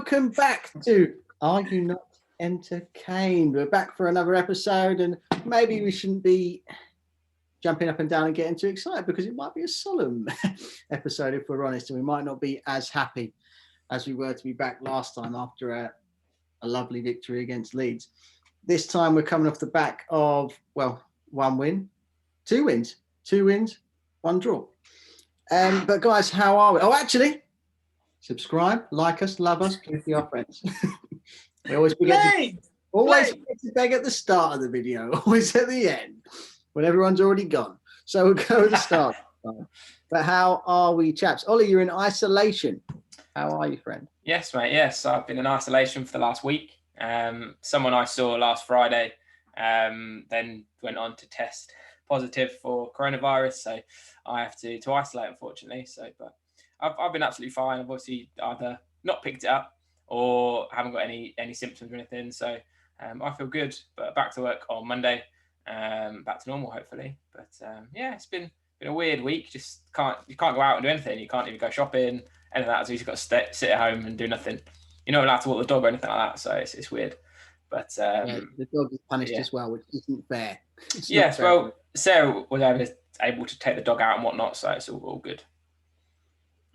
welcome back to Are You Not Entertained? We're back for another episode, and maybe we shouldn't be jumping up and down and getting too excited because it might be a solemn episode if we're honest, and we might not be as happy as we were to be back last time after a lovely victory against Leeds. This time we're coming off the back of, well, two wins, one draw. But guys, how are we? Oh, actually, subscribe, like us, love us, please be our friends. We always forget to beg at the start of the video, always at the end, when everyone's already gone. So we'll go at the start. But how are we, chaps? Ollie, you're in isolation. How are you, friend? Yes, mate. Yes, I've been in isolation for the last week. Someone I saw last Friday then went on to test positive for coronavirus, so I have to isolate, unfortunately. But I've been absolutely fine. I've obviously either not picked it up or haven't got any symptoms or anything. So I feel good. But back to work on Monday. Back to normal, hopefully. But yeah, it's been a weird week. Just you can't go out and do anything. You can't even go shopping. Anything like that. So you've got to sit at home and do nothing. You're not allowed to walk the dog or anything like that. So it's weird. But the dog is punished as well, which isn't fair. Yes, well, Sarah was able to take the dog out and whatnot, so it's all good.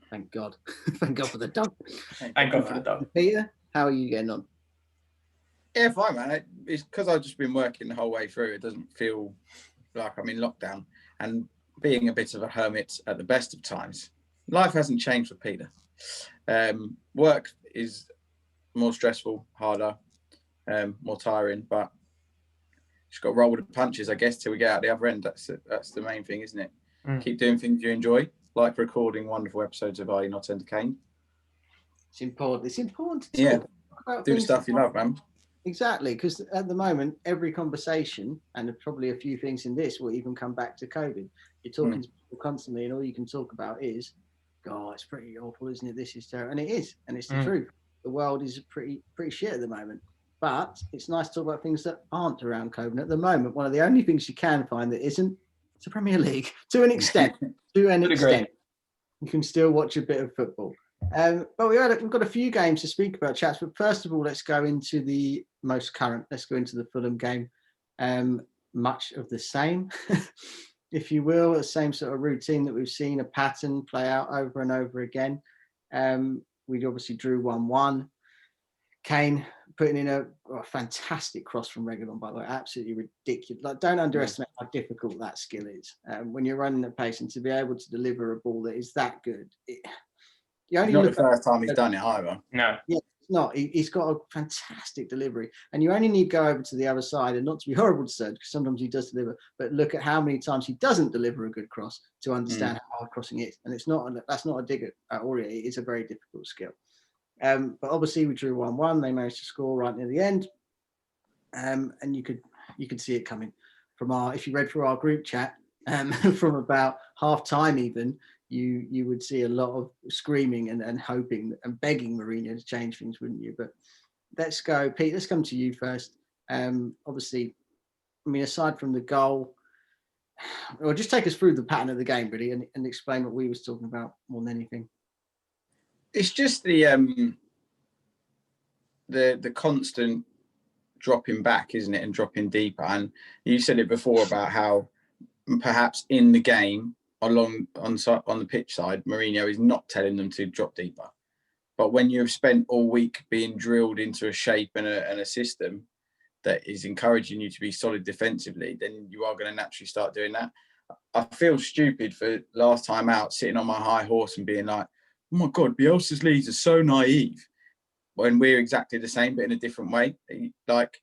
Thank God. Thank God for the dog. Thank God for the dog. Peter, how are you getting on? Yeah, fine, man. It's because I've just been working the whole way through. It doesn't feel like I'm in lockdown. And being a bit of a hermit at the best of times, life hasn't changed for Peter. Work is more stressful, harder, more tiring, but just got to roll with the punches, I guess, till we get out the other end. That's the main thing, isn't it? Keep doing things you enjoy, like recording wonderful episodes of Are You Not Entertained? It's important. It's important to talk about do the stuff you love, man. Exactly, because at the moment, every conversation, and probably a few things in this, will even come back to COVID. You're talking to people constantly, and all you can talk about is, God, it's pretty awful, isn't it? This is terrible. And it is, and it's the truth. The world is pretty shit at the moment. But it's nice to talk about things that aren't around COVID. At the moment, one of the only things you can find that isn't, it's the Premier League, to an extent. You can still watch a bit of football. But we've got a few games to speak about, chaps. But first of all, let's go into the most current. Let's go into the Fulham game. Much of the same, if you will, the same sort of routine that we've seen a pattern play out over and over again. We obviously drew 1-1. Kane putting in a fantastic cross from Reguilon, by the way, absolutely ridiculous. Like, don't underestimate how difficult that skill is when you're running at pace, and to be able to deliver a ball that is that good. It's not the first time he's done it either. No. Yeah, it's not. He's got a fantastic delivery, and you only need to go over to the other side, and not to be horrible to say, because sometimes he does deliver, but look at how many times he doesn't deliver a good cross to understand how hard crossing is. And that's not a dig at all. It is a very difficult skill. But obviously we drew 1-1. They managed to score right near the end, and you could see it coming from if you read through our group chat from about half time even. You would see a lot of screaming and hoping and begging Mourinho to change things, wouldn't you? But let's go, Pete. Let's come to you first. Obviously, I mean, aside from the goal, or just take us through the pattern of the game, really, and explain what we was talking about more than anything. It's just the constant dropping back, isn't it, and dropping deeper. And you said it before about how perhaps in the game, on the pitch side, Mourinho is not telling them to drop deeper. But when you've spent all week being drilled into a shape and a system that is encouraging you to be solid defensively, then you are going to naturally start doing that. I feel stupid for last time out sitting on my high horse and being like, oh my God, Bielsa's Leeds are so naive, when we're exactly the same, but in a different way. Like,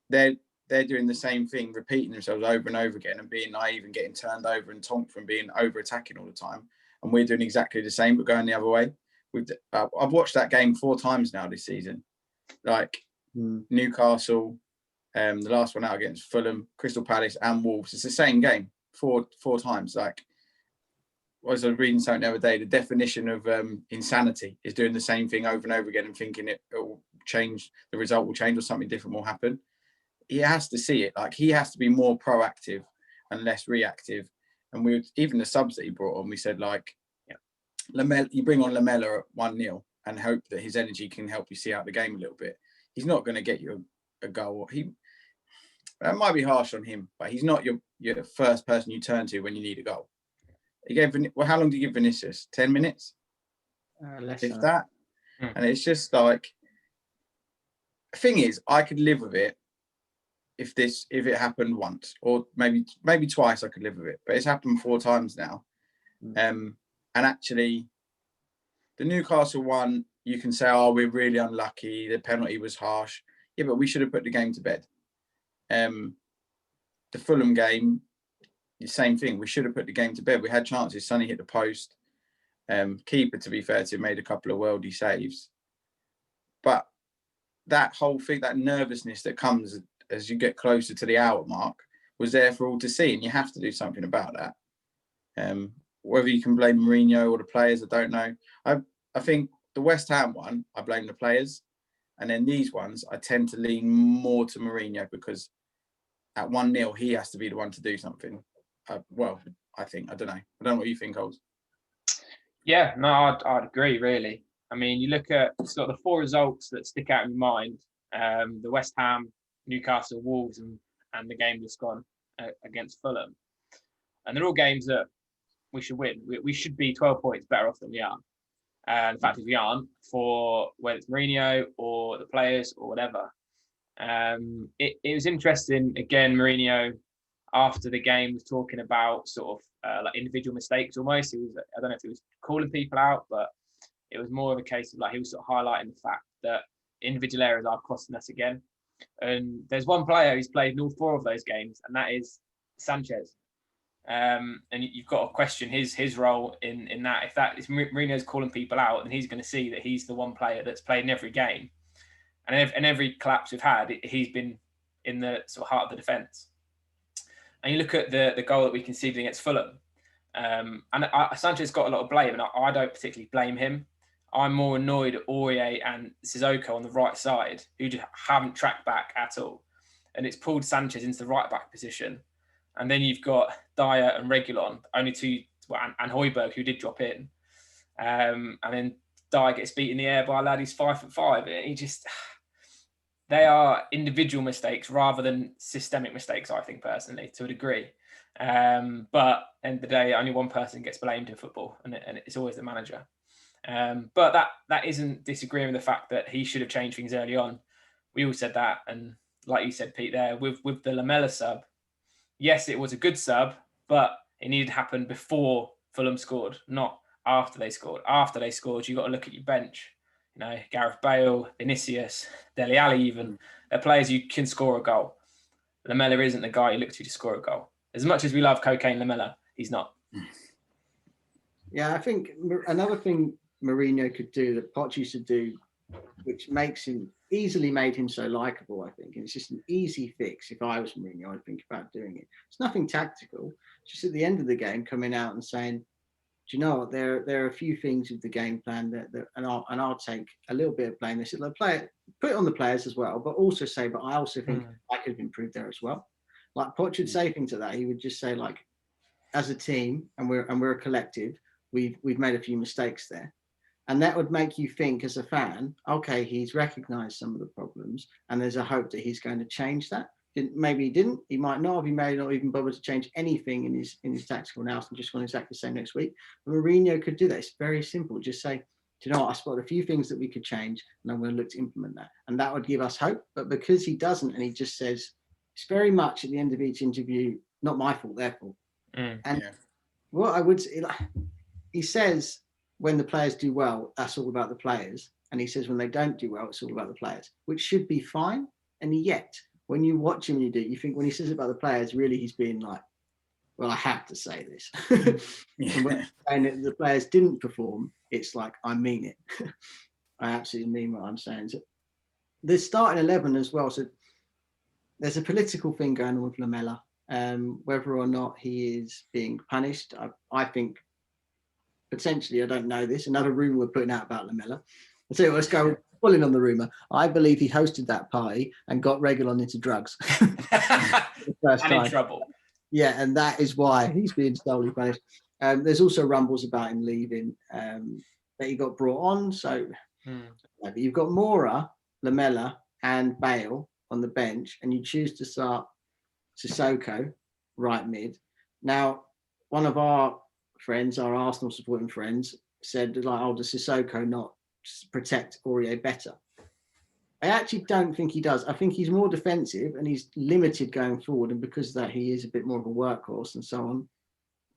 they're doing the same thing, repeating themselves over and over again and being naive and getting turned over and tonked from being over-attacking all the time. And we're doing exactly the same, but going the other way. I've watched that game 4 times now this season. Like Newcastle, the last one out against Fulham, Crystal Palace and Wolves. It's the same game 4 times. Like, I was reading something the other day, the definition of insanity is doing the same thing over and over again and thinking it will change, the result will change or something different will happen. He has to see it. Like, he has to be more proactive and less reactive. And even the subs that he brought on, we said, like, Lamela, you bring on Lamela at 1-0 and hope that his energy can help you see out the game a little bit. He's not going to get you a goal. That might be harsh on him, but he's not your first person you turn to when you need a goal. He gave how long did you give Vinicius? 10 minutes, Less if so. that. And it's just like, the thing is, I could live with it if it happened once, or maybe twice. I could live with it, but it's happened 4 times now. And actually, the Newcastle one, you can say, oh, we're really unlucky, the penalty was harsh. Yeah, but we should have put the game to bed. The Fulham game, the same thing. We should have put the game to bed. We had chances. Sonny hit the post. Keeper, to be fair to him, made a couple of worldy saves. But that whole thing, that nervousness that comes as you get closer to the hour mark, was there for all to see, and you have to do something about that. Whether you can blame Mourinho or the players, I don't know. I think the West Ham one, I blame the players. And then these ones, I tend to lean more to Mourinho, because at 1-0, he has to be the one to do something. I think. I don't know. I don't know what you think, Oles. Yeah, no, I'd agree, really. I mean, you look at sort of the 4 results that stick out in your mind, the West Ham, Newcastle, Wolves, and the game that's gone against Fulham. And they're all games that we should win. We should be 12 points better off than we are. And the fact is we aren't, for whether it's Mourinho or the players or whatever. It was interesting, again, Mourinho, after the game, was talking about sort of like individual mistakes almost. I don't know if he was calling people out, but it was more of a case of like he was sort of highlighting the fact that individual errors are costing us again. And there's one player who's played in all 4 of those games, and that is Sanchez. And you've got to question his role in that. If that is Mourinho's calling people out, then he's going to see that he's the one player that's played in every game, and every collapse we've had, he's been in the sort of heart of the defence. And you look at the goal that we conceded against Fulham, and Sanchez got a lot of blame, and I don't particularly blame him. I'm more annoyed at Aurier and Sissoko on the right side, who just haven't tracked back at all, and it's pulled Sanchez into the right back position. And then you've got Dyer and Reguilon, only 2, and Højbjerg, who did drop in. And then Dyer gets beat in the air by a lad who's 5'5". They are individual mistakes rather than systemic mistakes, I think, personally, to a degree. But at the end of the day, only one person gets blamed in football, and it's always the manager. But that isn't disagreeing with the fact that he should have changed things early on. We all said that. And like you said, Pete, there, with the Lamela sub, yes, it was a good sub, but it needed to happen before Fulham scored, not after they scored. After they scored, you've got to look at your bench. You know, Gareth Bale, Vinicius, Dele Alli even. They're players you can score a goal. Lamela isn't the guy you look to score a goal. As much as we love cocaine Lamela, he's not. Yeah, I think another thing Mourinho could do that Poch used to do, which easily made him so likable, I think. And it's just an easy fix. If I was Mourinho, I'd think about doing it. It's nothing tactical. It's just at the end of the game, coming out and saying, do you know what? There are a few things with the game plan and I'll take a little bit of blame. They said, put it on the players as well, but also say, but I also think I could have improved there as well. Like Poch would say things to that. He would just say, like, as a team, and we're a collective, we've made a few mistakes there. And that would make you think as a fan, okay, he's recognised some of the problems and there's a hope that he's going to change that. Maybe he didn't. He might not have. He may not even bother to change anything in his tactical analysis and just gone exactly the same next week. But Mourinho could do that. It's very simple. Just say, do you know what? I spotted a few things that we could change and I'm going to look to implement that. And that would give us hope. But because he doesn't and he just says, it's very much at the end of each interview, not my fault, their fault. What I would say, he says, when the players do well, that's all about the players. And he says, when they don't do well, it's all about the players, which should be fine. And yet, when you watch him, you think when he says about the players, really, he's being like, well, I have to say this. And when the players didn't perform, it's like, I mean it. I absolutely mean what I'm saying. So there's starting 11 as well. So there's a political thing going on with Lamela. Whether or not he is being punished, I think, potentially, I don't know this. Another rumour we're putting out about Lamela. I'll tell you what, let's go full in on the rumour. I believe he hosted that party and got Reguilon into drugs. And in trouble. Yeah, and that is why he's being solely punished. There's also rumbles about him leaving, that he got brought on. So But you've got Mora, Lamela, and Bale on the bench, and you choose to start Sissoko right mid. Now, one of our friends, our Arsenal supporting friends, said, like, oh, does Sissoko not protect Aurier better? I actually don't think he does. I think he's more defensive and he's limited going forward, and because of that, he is a bit more of a workhorse and so on.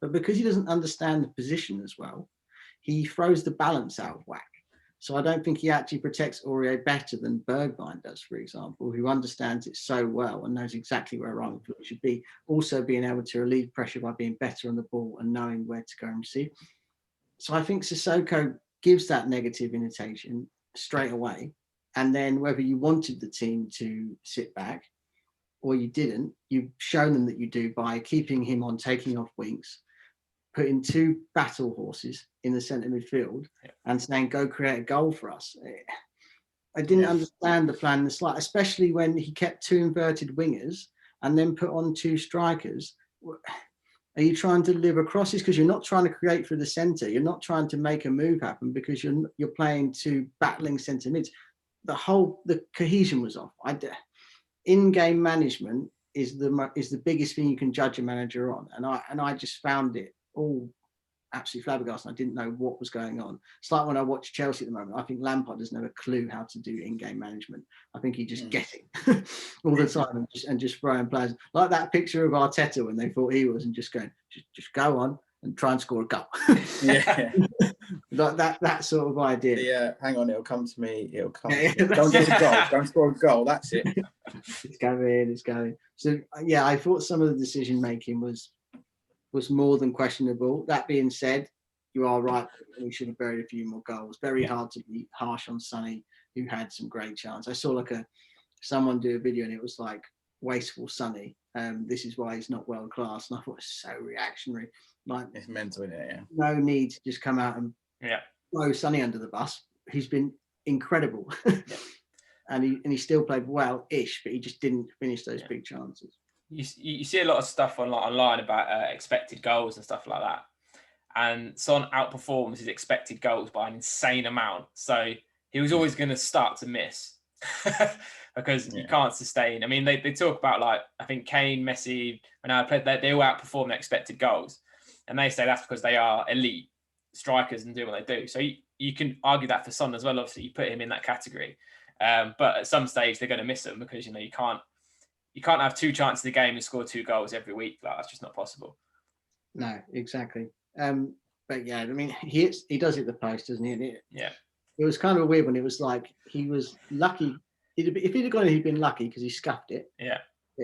But because he doesn't understand the position as well, he throws the balance out of whack. So I don't think he actually protects Aurier better than Bergwijn does, for example, who understands it so well and knows exactly where Ryan should be. Also being able to relieve pressure by being better on the ball and knowing where to go and receive. So I think Sissoko gives that negative intonation straight away. And then whether you wanted the team to sit back or you didn't, you've shown them that you do by keeping him on, taking off Winks, putting two battle horses in the centre midfield and saying, go create a goal for us. I didn't understand the plan in the slight, especially when he kept two inverted wingers and then put on two strikers. Are you trying to deliver crosses? Because you're not trying to create through the centre. You're not trying to make a move happen because you're playing two battling centre mids. The cohesion was off. In-game management is the biggest thing you can judge a manager on, and I just found it all absolutely flabbergasted. I didn't know what was going on. It's like when I watch Chelsea at the moment. I think Lampard doesn't have a clue how to do in-game management. I think he just gets it all the time and just throwing players like that picture of Arteta when they thought he was, and just going, just go on and try and score a goal. Like that sort of idea. Yeah, hang on, it'll come to me. It'll come. To me. Go and get a goal. Go and score a goal. That's it. It's going. So yeah, I thought some of the decision making was more than questionable. That being said, you are right. We should have buried a few more goals. Very hard to be harsh on Sonny, who had some great chance. I saw someone do a video and it was like wasteful Sonny. This is why he's not world class. And I thought it was so reactionary. Like, it's mental, isn't it? Yeah. No need to just come out and throw Sonny under the bus. He's been incredible. and he still played well-ish, but he just didn't finish those big chances. You see a lot of stuff online about expected goals and stuff like that. And Son outperforms his expected goals by an insane amount. So he was always going to start to miss because you can't sustain. I mean, they talk about, like, I think Kane, Messi, Ronaldo played, they all outperform their expected goals. And they say that's because they are elite strikers and do what they do. So you can argue that for Son as well. Obviously, you put him in that category. But at some stage, they're going to miss him because, you can't have two chances a game and score two goals every week. Like, that's just not possible. No, exactly. But yeah, I mean, he does hit the post, doesn't he? It was kind of a weird one. It was like he was lucky. If he'd have gone, he'd been lucky because he scuffed it. Yeah.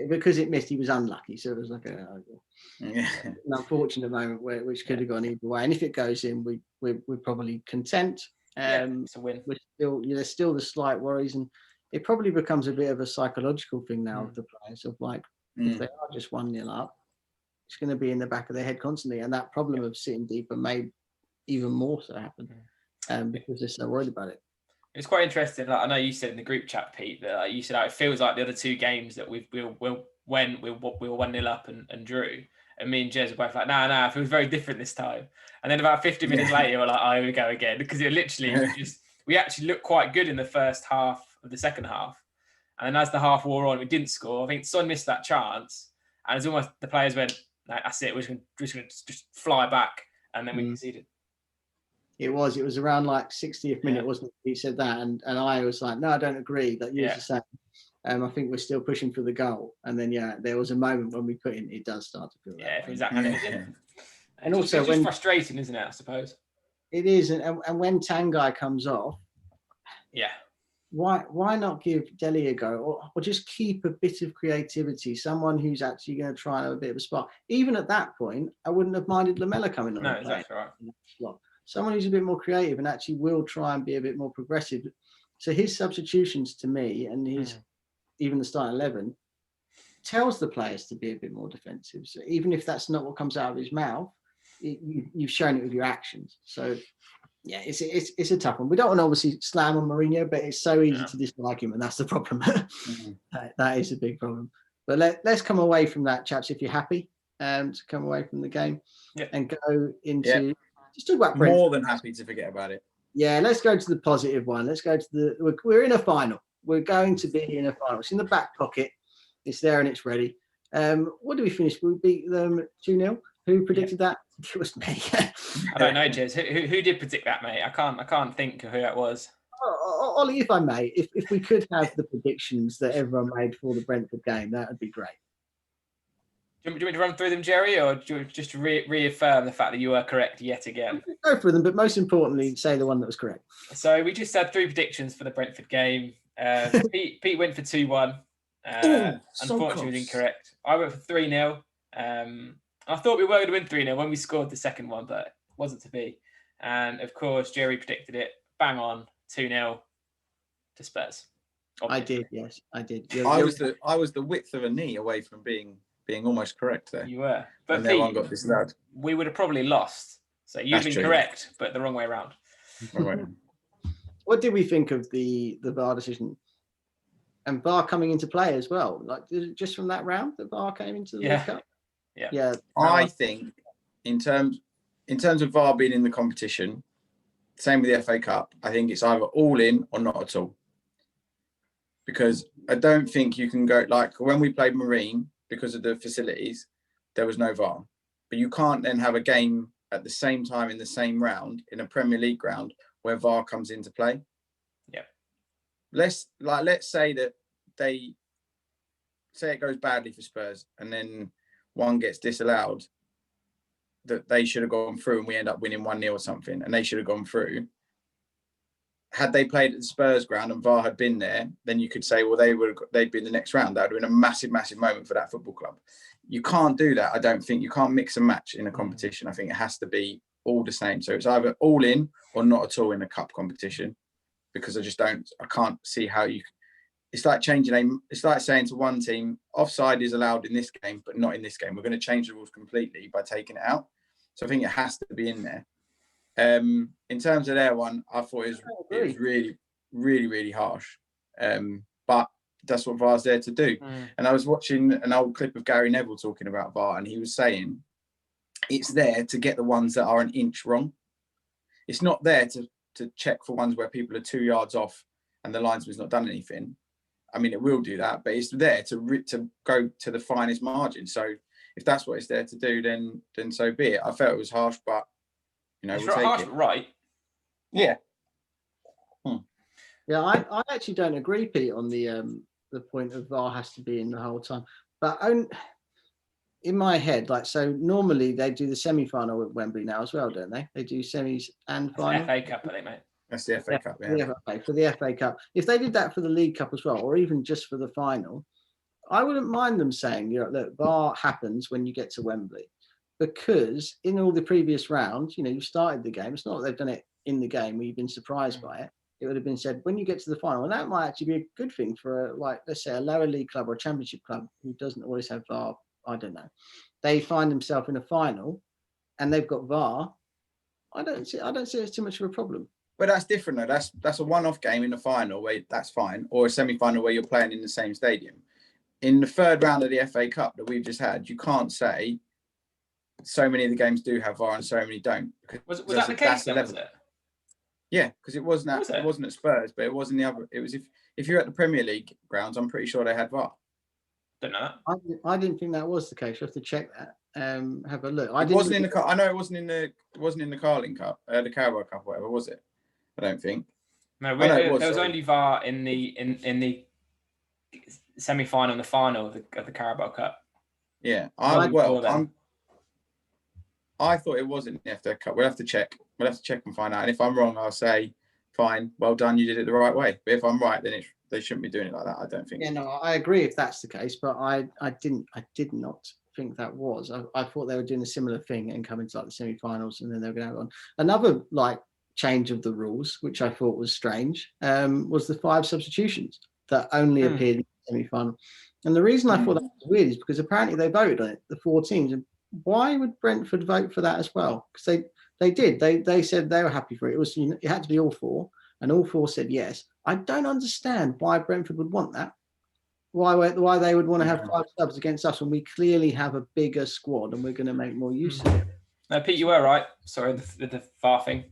Because it missed, he was unlucky. So it was like an unfortunate moment which could have gone either way. And if it goes in, we're probably content. It's a win. There's still the slight worries, and it probably becomes a bit of a psychological thing now of the players of like, if they are just 1-0 up, it's going to be in the back of their head constantly. And that problem of sitting deeper may even more so happen because they're so worried about it. It's quite interesting. Like, I know you said in the group chat, Pete, that you said it feels like the other two games that we were 1-0 up and drew. And me and Jez were both like, nah, it feels very different this time. And then about 50 minutes later, we're like, oh, here we go again. Because it literally, we actually looked quite good in the first half of the second half. And then as the half wore on, we didn't score. I think Son missed that chance. And it's almost the players went, no, that's it. We're just going to fly back. And then we conceded. It was around like 60th minute, wasn't it? He said that. And I was like, no, I don't agree. That you were the same. I think we're still pushing for the goal. And then, there was a moment when we put in, it does start to feel that way. Exactly. And also, it's frustrating, isn't it, I suppose? It is. And when Tanguy comes off, why not give Dele a go? Or just keep a bit of creativity, someone who's actually going to try and have a bit of a spark. Even at that point, I wouldn't have minded Lamela coming on. No, exactly right. Someone who's a bit more creative and actually will try and be a bit more progressive. So his substitutions to me and even the starting 11 tells the players to be a bit more defensive. So even if that's not what comes out of his mouth, you've shown it with your actions. So yeah, it's a tough one. We don't want to obviously slam on Mourinho, but it's so easy to dislike him, and that's the problem. That is a big problem. But let's come away from that, chaps, if you're happy to come away from the game and go into... Just talk about Brentford. More than happy to forget about it. Yeah, let's go to the positive one. Let's go to we're in a final. We're going to be in a final. It's in the back pocket. It's there and it's ready. What did we finish? We beat them 2-0. Who predicted that? It was me. I don't know, Jez. Who did predict that, mate? I can't think of who that was. Ollie, if I may, if we could have the predictions that everyone made for the Brentford game, that would be great. Do you want me to run through them, Jerry, or do you just reaffirm the fact that you were correct yet again? Go through them, but most importantly, say the one that was correct. So we just had 3 predictions for the Brentford game. Pete went for 2-1. Unfortunately, was incorrect. I went for 3-0. I thought we were going to win 3-0 when we scored the second one, but it wasn't to be. And of course, Jerry predicted it bang on 2-0 to Spurs. Obviously. I did, yes, I did. I was the width of a knee away from being almost correct there. You were, but Pete, one got disallowed. We would have probably lost. So you've been correct, but the wrong way around. What did we think of the VAR decision? And VAR coming into play as well. Like just from that round, the VAR came into the League Cup. Yeah. I think in terms of VAR being in the competition, same with the FA Cup, I think it's either all in or not at all. Because I don't think you can go, like when we played Marine, because of the facilities, there was no VAR. But you can't then have a game at the same time in the same round in a Premier League ground where VAR comes into play. Yeah. Let's say that they say it goes badly for Spurs and then one gets disallowed, that they should have gone through and we end up winning 1-0 or something, and they should have gone through. Had they played at the Spurs ground and VAR had been there, then you could say, well, they'd be in the next round. That would have been a massive, massive moment for that football club. You can't do that. I don't think you can't mix and match in a competition. I think it has to be all the same. So it's either all in or not at all in a cup competition, because I can't see how you. It's like changing it's like saying to one team, offside is allowed in this game, but not in this game. We're going to change the rules completely by taking it out. So I think it has to be in there. In terms of their one, I thought it was really, really, really harsh. But that's what VAR's there to do. And I was watching an old clip of Gary Neville talking about VAR, and he was saying it's there to get the ones that are an inch wrong. It's not there to check for ones where people are 2 yards off and the linesman's not done anything. I mean, it will do that, but it's there to go to the finest margin. So if that's what it's there to do, then so be it. I felt it was harsh, but we'll take harsh, it. Right? Yeah. Yeah, I actually don't agree, Pete, on the point of VAR has to be in the whole time. But in my head, so normally they do the semi-final at Wembley now as well, don't they? They do semis and final. FA Cup, I think, mate. That's the FA Cup, yeah. For the FA Cup. If they did that for the League Cup as well, or even just for the final, I wouldn't mind them saying, look, VAR happens when you get to Wembley. Because in all the previous rounds, you started the game. It's not that they've done it in the game where you've been surprised by it. It would have been said when you get to the final, and that might actually be a good thing for, let's say, a lower league club or a championship club who doesn't always have VAR. I don't know. They find themselves in a final, and they've got VAR. I don't see it's too much of a problem. But that's different, though. That's a one-off game in the final where that's fine, or a semi-final where you're playing in the same stadium. In the third round of the FA Cup that we've just had, you can't say so many of the games do have VAR and so many don't. Was that the case then, was it? Yeah, because it wasn't at Spurs, but it was in the other. It was if you're at the Premier League grounds, I'm pretty sure they had VAR. Don't know that. I didn't think that was the case. You have to check that. Have a look. I know it wasn't in the Carling Cup, the Carabao Cup, whatever, was it? I don't think. No, there was only VAR in the semi-final and the final of the Carabao Cup. Yeah, I thought it was in the FA Cup. We'll have to check. And find out. And if I'm wrong, I'll say, fine, well done, you did it the right way. But if I'm right, then they shouldn't be doing it like that. I don't think. Yeah, no, I agree if that's the case, but I did not think that was. I thought they were doing a similar thing and coming to the semi-finals, and then they were going to have on another change of the rules, which I thought was strange. Was the 5 substitutions that only appeared in the semi-final, and the reason I thought that was weird is because apparently they voted on it, the 4 teams. And why would Brentford vote for that as well? Because they did. They said they were happy for it. It was it had to be all 4, and all 4 said yes. I don't understand why Brentford would want that. Why they would want to have 5 subs against us when we clearly have a bigger squad and we're going to make more use of it. No, Pete, you were right. Sorry, the VAR thing.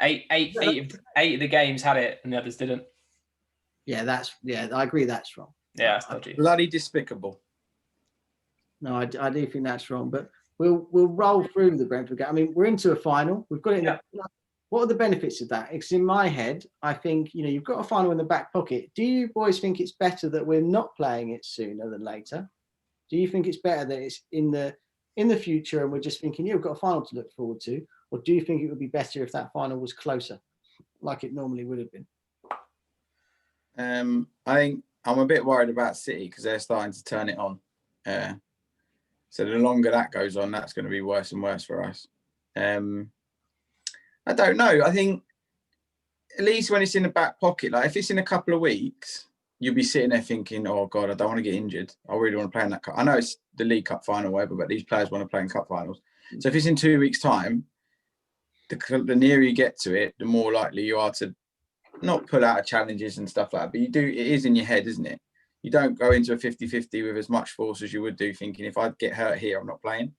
Eight of the games had it, and the others didn't. Yeah, I agree. That's wrong. Yeah, that's dodgy. Bloody despicable. No, I do think that's wrong. But we'll roll through the Brentford game. I mean, we're into a final. We've got it in what are the benefits of that? Because in my head, I think, you've got a final in the back pocket. Do you boys think it's better that we're not playing it sooner than later? Do you think it's better that it's in the future and we're just thinking, we've got a final to look forward to? Or do you think it would be better if that final was closer, like it normally would have been? I think I'm a bit worried about City because they're starting to turn it on. So the longer that goes on, that's going to be worse and worse for us. I don't know. I think at least when it's in the back pocket, like if it's in a couple of weeks, you'll be sitting there thinking, oh God, I don't want to get injured. I really want to play in that cup. I know it's the League Cup final, whatever, but these players want to play in cup finals. So if it's in 2 weeks' time, the nearer you get to it, the more likely you are to not pull out of challenges and stuff like that. But it is in your head, isn't it? You don't go into a 50-50 with as much force as you would do, thinking if I get hurt here, I'm not playing.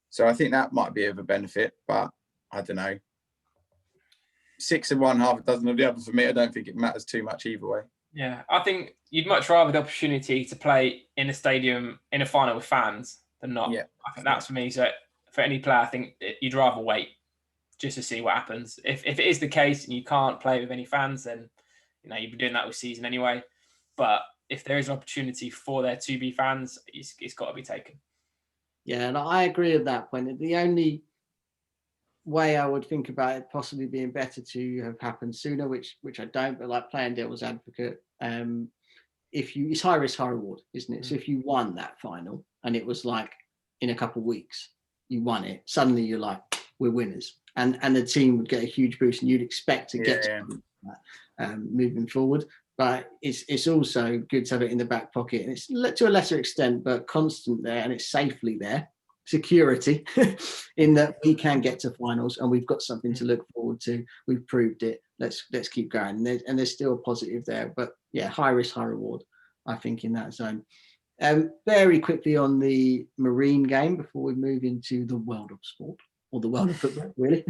So I think that might be of a benefit, but I don't know. 6 of one, half a dozen of the other. For me, I don't think it matters too much either way. Yeah, I think you'd much rather the opportunity to play in a stadium in a final with fans than not. Yeah, I think that's for me. So for any player, I think you'd rather wait just to see what happens. If it is the case and you can't play with any fans, then you'd be doing that with season anyway. But if there is an opportunity for there to be fans, it's got to be taken. Yeah, and I agree at that point. The only way I would think about it possibly being better to have happened sooner, which I don't, but like playing devil's advocate, it's high risk, high reward, isn't it? So if you won that final and it was like in a couple of weeks, you won it, suddenly you're like, we're winners. And the team would get a huge boost and you'd expect to get that, moving forward. But it's also good to have it in the back pocket, and it's to a lesser extent, but constant there, and it's safely there. Security in that we can get to finals and we've got something to look forward to. We've proved it. Let's keep going. And there's still a positive there, but yeah, high risk, high reward, I think, in that zone. Very quickly on the Marine game before we move into the world of sport, or the world of football, really.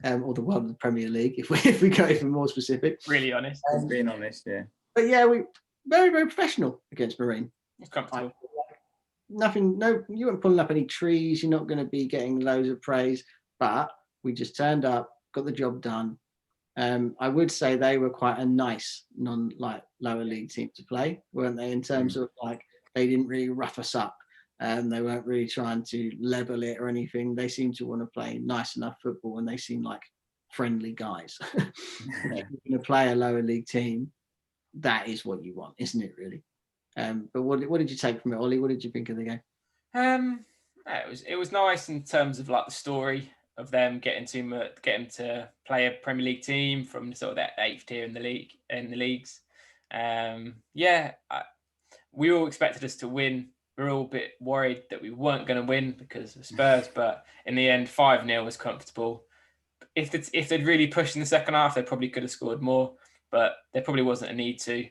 Or the world of the Premier League, if we go even more specific. Really honest. Being honest, yeah. But yeah, we very, very professional against Marine. It's comfortable. You weren't pulling up any trees. You're not going to be getting loads of praise, but we just turned up, got the job done. I would say they were quite a nice lower league team to play, weren't they? In terms of they didn't really rough us up. They weren't really trying to level it or anything. They seemed to want to play nice enough football, and they seemed like friendly guys. If you're going to play a lower league team, that is what you want, isn't it, really? But what did you take from it, Ollie? What did you think of the game? It was nice in terms of the story of them getting to play a Premier League team from sort of that 8th tier in the leagues. We all expected us to win. We were all a bit worried that we weren't going to win because of Spurs, but in the end, 5-0 was comfortable. If they'd really pushed in the second half, they probably could have scored more, but there probably wasn't a need to.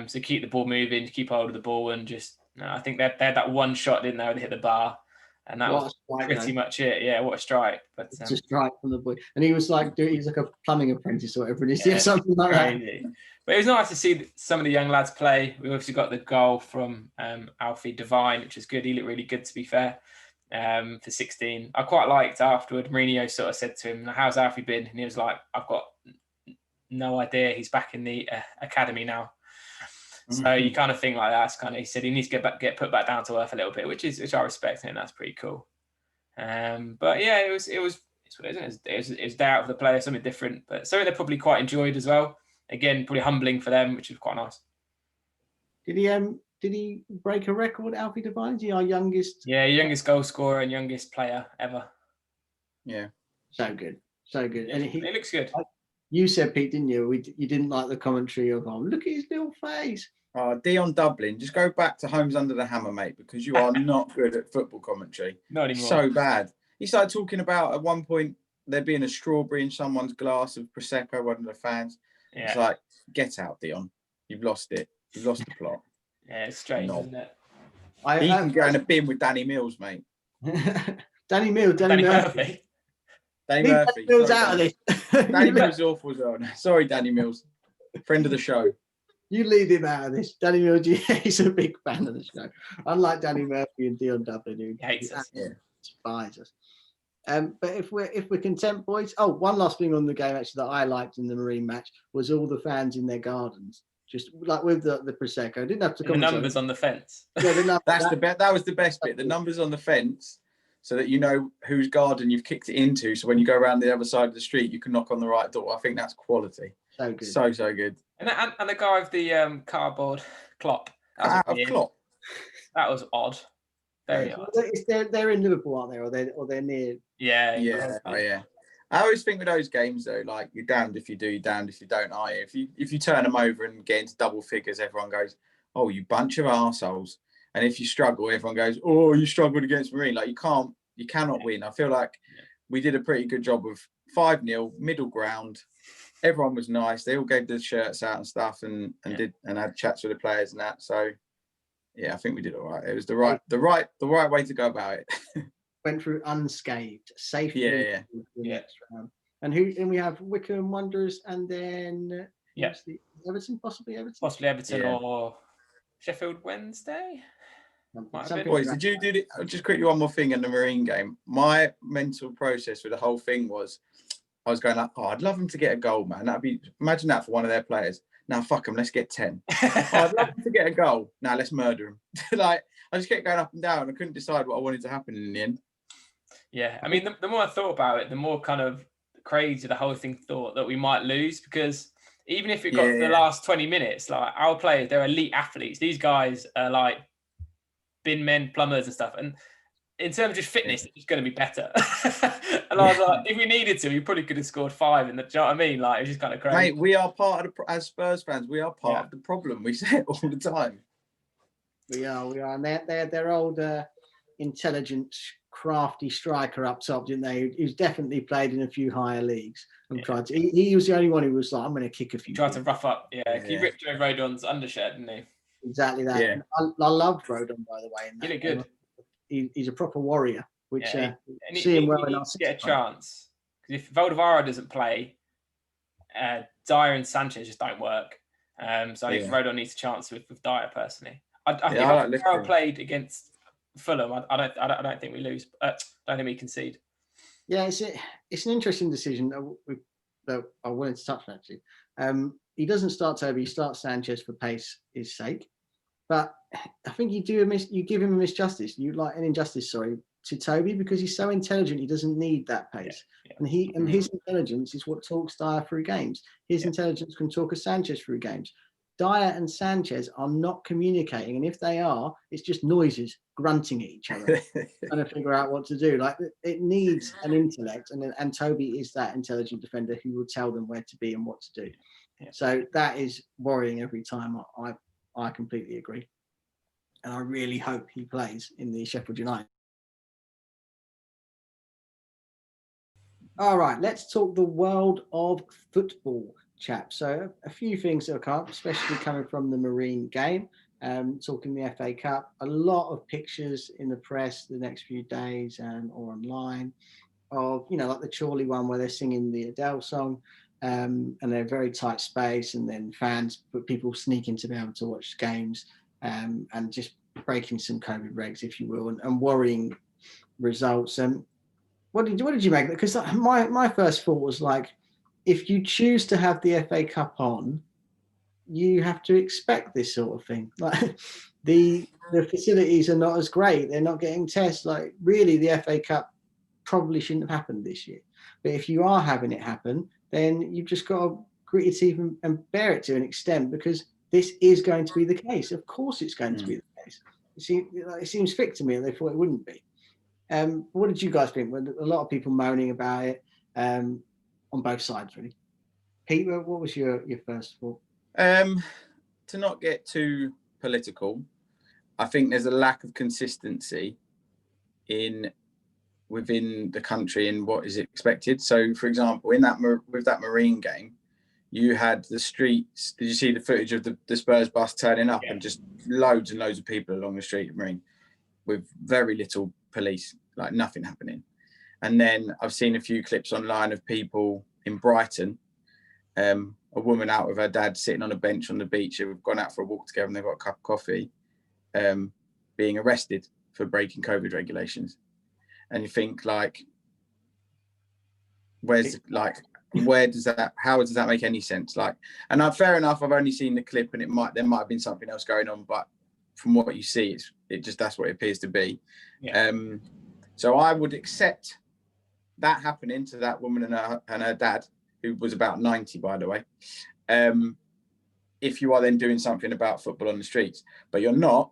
So keep the ball moving, keep hold of the ball, and I think they had that one shot, didn't they, where they hit the bar, and that was pretty much it. Yeah, what a strike! But it's a strike from the boy, and he was like a plumbing apprentice or whatever, and something like crazy. That. But it was nice to see some of the young lads play. We obviously got the goal from Alfie Devine, which was good. He looked really good, to be fair, for 16. I quite liked afterward. Mourinho sort of said to him, "How's Alfie been?" And he was like, "I've got no idea. He's back in the academy now." So you kind of think like that. He said he needs to get put back down to earth a little bit, which I respect, and that's pretty cool. But yeah, it was day out for the players, something different, but something they probably quite enjoyed as well. Again, probably humbling for them, which was quite nice. Did he break a record, Alfie Devine? Is he our youngest? Yeah, youngest goal scorer and youngest player ever. Yeah. So good. And it looks good. You said, Pete, didn't you? You didn't like the commentary of, look at his little face. Dion Dublin, just go back to Homes Under the Hammer, mate, because you are not good at football commentary. Not anymore. So bad. He started talking about at one point there being a strawberry in someone's glass of Prosecco, one of the fans. Yeah. It's like, get out, Dion. You've lost it. You've lost the plot. Yeah, it's strange, isn't it? He can go in a bin with Danny Mills, mate. Danny Murphy. Danny Murphy. Mills Sorry, out of this. Danny Mills is awful as well. Sorry, Danny Mills, friend of the show. You leave him out of this. Danny Mills, he's a big fan of the show. Unlike Danny Murphy and Dion Dublin, who hates us. Despise us. But if we're content, boys. Oh, one last thing on the game actually that I liked in the Marine match was all the fans in their gardens, just like with the prosecco. Didn't have to the numbers on the fence. Yeah, that was the best bit. The numbers on the fence, so that you know whose garden you've kicked it into. So when you go around the other side of the street, you can knock on the right door. I think that's quality. So good. So good. And the guy with the cardboard Klopp. Klopp. That was odd. Very odd. They're in Liverpool, aren't they? Or they're near. Yeah. I always think with those games though, like you're damned if you do, you're damned if you don't, are you? If you turn them over and get into double figures, everyone goes, "Oh, you bunch of arseholes." And if you struggle, everyone goes, "Oh, you struggled against Marine." Like you cannot win. I feel like we did a pretty good job of 5-0, middle ground. Everyone was nice. They all gave their shirts out and stuff, and had chats with the players and that. So yeah, I think we did all right. It was the right way to go about it. Went through unscathed, safely. Yeah. Next round. And we have Wycombe Wanderers, and then Everton, possibly Everton, or Sheffield Wednesday. Boys, did you do it? Just quickly, one more thing in the Marine game. My mental process with the whole thing was, I was going like, "Oh, I'd love them to get a goal, man. Imagine that for one of their players. Now, fuck them, let's get 10. Oh, I'd love them to get a goal. Now, let's murder them." Like, I just kept going up and down. I couldn't decide what I wanted to happen in the end. Yeah, I mean, the more I thought about it, the more kind of crazy the whole thing thought that we might lose, because even if it got the last 20 minutes, like our players, they're elite athletes. These guys are like bin men, plumbers and stuff. And in terms of just fitness, it's going to be better. And I was like, if we needed to, we probably could have scored 5. And do you know what I mean? Like, it was just kind of crazy. Mate, we are part of as Spurs fans, we are part of the problem. We say it all the time. We are. And they're old, intelligent, crafty striker up top, didn't they? Who's definitely played in a few higher leagues and tried to. He was the only one who was like, "I'm going to kick a few." Tried to rough up. He ripped Joe Rodon's undershirt, didn't he? Exactly that. Yeah. I loved Rodon, by the way. He looked good. He's a proper warrior, which see him well enough to get a chance. Because if Valdivara doesn't play, Dyer and Sanchez just don't work. So I think Rodon needs a chance with Dyer personally. I think Valdivara played against Fulham, I don't think we lose. I don't think we concede. Yeah, it's an interesting decision that I wanted to touch on actually. He doesn't start Toby. He starts Sanchez for pace's sake, but I think you give him a misjustice. You like an injustice, to Toby, because he's so intelligent. He doesn't need that pace, and his intelligence is what talks Dyer through games. His intelligence can talk a Sanchez through games. Dyer and Sanchez are not communicating, and if they are, it's just noises grunting at each other, trying to figure out what to do. Like, it needs an intellect, and Toby is that intelligent defender who will tell them where to be and what to do. Yeah. So that is worrying every time. I completely agree, and I really hope he plays in the Sheffield United. All right, let's talk the world of football, chaps. So a few things that come up, especially coming from the Marine game. Talking the FA Cup, a lot of pictures in the press the next few days or online of, like the Chorley one where they're singing the Adele song, and they're very tight space, and then people sneaking to be able to watch games, and just breaking some COVID regs, if you will, and worrying results. What did you make? Because my first thought was like, if you choose to have the FA Cup on, you have to expect this sort of thing. Like the facilities are not as great. They're not getting tests. Like, really, the FA Cup probably shouldn't have happened this year. But if you are having it happen, then you've just got to grit your teeth and bear it to an extent, because this is going to be the case. Of course, it's going to be the case. It seems thick to me, and they thought it wouldn't be. What did you guys think? A lot of people moaning about it on both sides, really. Pete, what was your first thought? To not get too political, I think there's a lack of consistency within the country in what is expected. So, for example, with that Marine game, you had the streets. Did you see the footage of the Spurs bus turning up and just loads and loads of people along the street of Marine with very little police, like nothing happening? And then I've seen a few clips online of people in Brighton, a woman out with her dad sitting on a bench on the beach, who've gone out for a walk together and they've got a cup of coffee, being arrested for breaking COVID regulations. And you think, like, how does that make any sense? Like, and fair enough, I've only seen the clip and there might have been something else going on, but from what you see, that's what it appears to be. Yeah. So I would accept that happening to that woman and her dad, who was about 90, by the way, if you are then doing something about football on the streets. But you're not,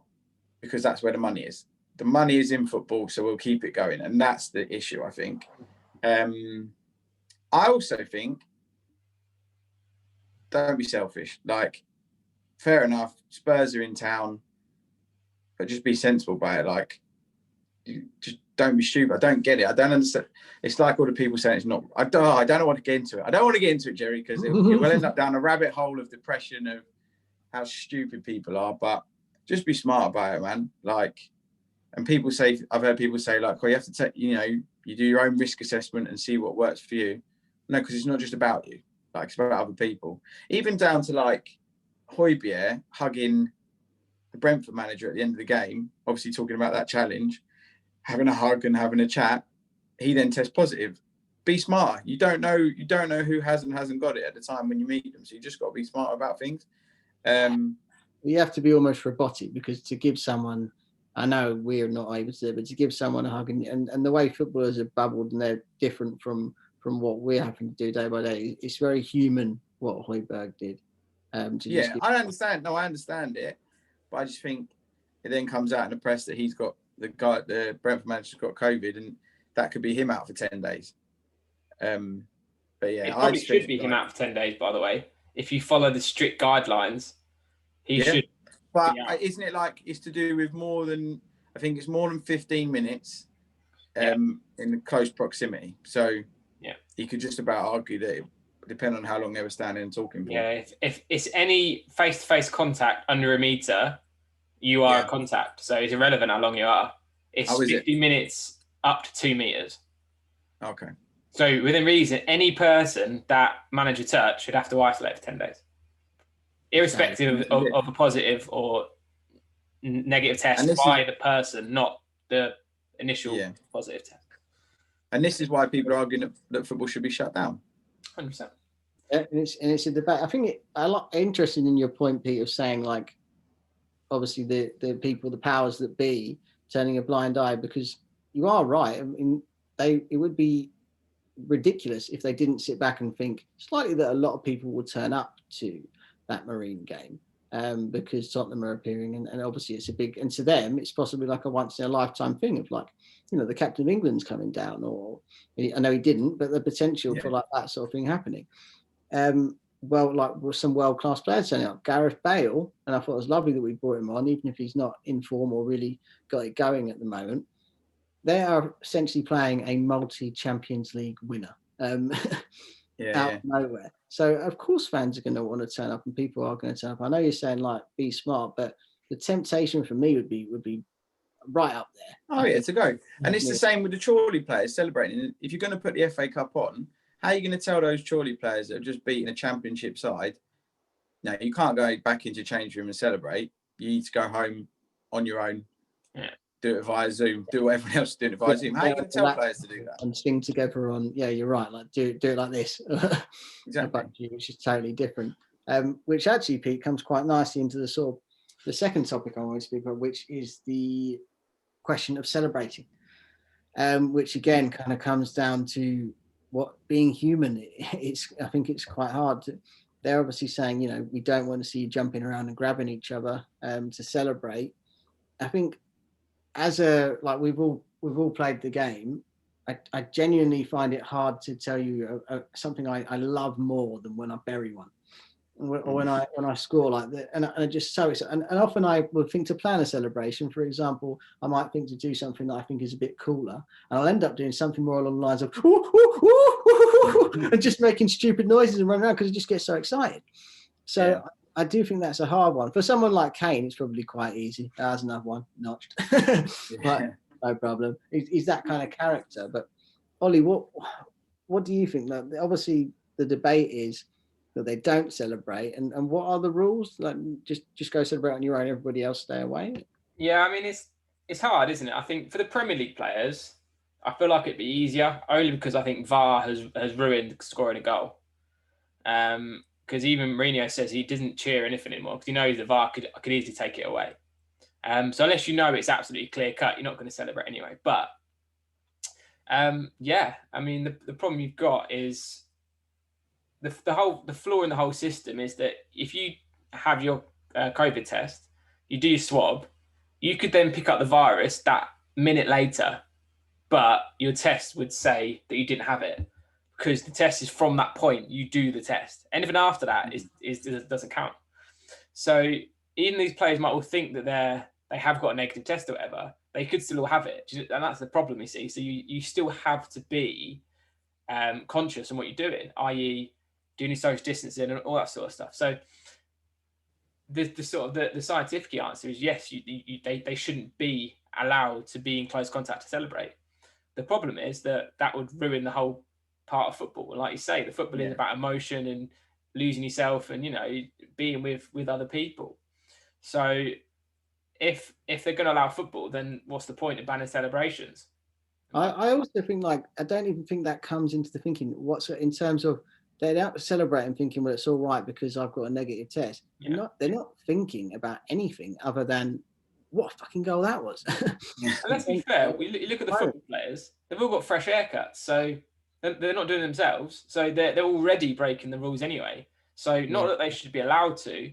because that's where the money is. The money is in football, so we'll keep it going. And that's the issue, I think. I also think, don't be selfish. Like, fair enough, Spurs are in town, but just be sensible by it. Like, just don't be stupid. I don't get it. I don't understand. It's like all the people saying it's not. I don't want to get into it. I don't want to get into it, Jerry, because it will end up down a rabbit hole of depression of how stupid people are. But just be smart about it, man. Like, and people say, I've heard people say, like, well, you have to take, you do your own risk assessment and see what works for you. No, because it's not just about you. Like, it's about other people. Even down to, like, Højbjerg hugging the Brentford manager at the end of the game, obviously talking about that challenge, having a hug and having a chat. He then tests positive. Be smart. You don't know who has and hasn't got it at the time when you meet them. So you just got to be smart about things. You have to be almost robotic, because to give someone, I know we're not able to, but to give someone a hug and the way footballers are bubbled and they're different from what we're having to do day by day, it's very human what Højbjerg did. I understand. No, I understand it, but I just think it then comes out in the press that he's got the Brentford manager's got COVID, and that could be him out for 10 days. But yeah, it probably should be him out for 10 days. By the way, if you follow the strict guidelines, he should. But isn't it like it's to do with more than 15 minutes in close proximity? So he could just about argue that it depend on how long they were standing and talking for. Yeah, if it's any face-to-face contact under a metre, you are a contact. So it's irrelevant how long you are. It's 50 minutes up to 2 metres. Okay. So within reason, any person that manager touch should have to isolate for 10 days. Irrespective of a positive or negative test by the person, not the initial positive test. And this is why people are arguing that football should be shut down. 100%. And it's a debate. I think I'm interested in your point, Pete, of saying, like, obviously the people, the powers that be, turning a blind eye, because you are right. I mean, it would be ridiculous if they didn't sit back and think slightly that a lot of people would turn up to that Marine game, because Tottenham are appearing, and obviously it's a big, and to them it's possibly like a once in a lifetime thing of, like, the captain of England's coming down, or I know he didn't, but the potential for like that sort of thing happening. With some world-class players turning up, Gareth Bale, and I thought it was lovely that we brought him on, even if he's not in form or really got it going at the moment. They are essentially playing a multi-Champions League winner out of nowhere. So of course fans are going to want to turn up, and people are going to turn up. I know you're saying, like, be smart, but the temptation for me would be right up there. Oh yeah, to go. And it's the same with the Chorley players celebrating. If you're going to put the FA Cup on, how are you going to tell those Chorley players that have just beaten a championship side, no, you can't go back into your change room and celebrate. You need to go home on your own. Yeah. Do it via Zoom. Do what everyone else is doing it via Zoom. How are you going to tell players to do that? And sing together on, you're right. Like do it like this. Exactly. Which is totally different. Which actually, Pete, comes quite nicely into the second topic I want to speak about, which is the question of celebrating, which again kind of comes down to what being human. I think it's quite hard to. They're obviously saying, we don't want to see you jumping around and grabbing each other to celebrate. I think we've all played the game. I genuinely find it hard to tell you something I love more than when I bury one, or when I score like that. And I just and often I would think to plan a celebration. For example, I might think to do something that I think is a bit cooler, and I'll end up doing something more along the lines of and just making stupid noises and running around because I just get so excited. So I do think that's a hard one. For someone like Kane, it's probably quite easy. There's another one, notched. But no problem. He's that kind of character. But Ollie, what do you think? Like, obviously, the debate is that they don't celebrate, and what are the rules? Like, just go celebrate on your own. Everybody else stay away. Yeah, I mean it's hard, isn't it? I think for the Premier League players, I feel like it'd be easier only because I think VAR has ruined scoring a goal. Because even Mourinho says he doesn't cheer anything anymore because he knows the VAR could easily take it away. So unless you know it's absolutely clear cut, you're not going to celebrate anyway. But yeah, I mean the problem you've got is the flaw in the whole system is that if you have your COVID test, you do your swab, you could then pick up the virus that minute later, but your test would say that you didn't have it because the test is from that point. You do the test. Anything after that doesn't count. So even these players might all think that they have got a negative test or whatever, they could still have it, and that's the problem, you see. So you still have to be conscious on what you're doing, i.e., doing your social distancing and all that sort of stuff. So the scientific answer is yes, they shouldn't be allowed to be in close contact to celebrate. The problem is that would ruin the whole part of football. And like you say, the football is about emotion and losing yourself and being with other people. So if they're going to allow football, then what's the point of banning celebrations? I also think, like, I don't even think that comes into the thinking. What's in terms of they're not celebrating thinking, well, it's all right because I've got a negative test. Yeah. They're not thinking about anything other than what a fucking goal that was. And let's be fair, you look at the football players, they've all got fresh haircuts, so they're not doing it themselves. So they're already breaking the rules anyway. So not that they should be allowed to,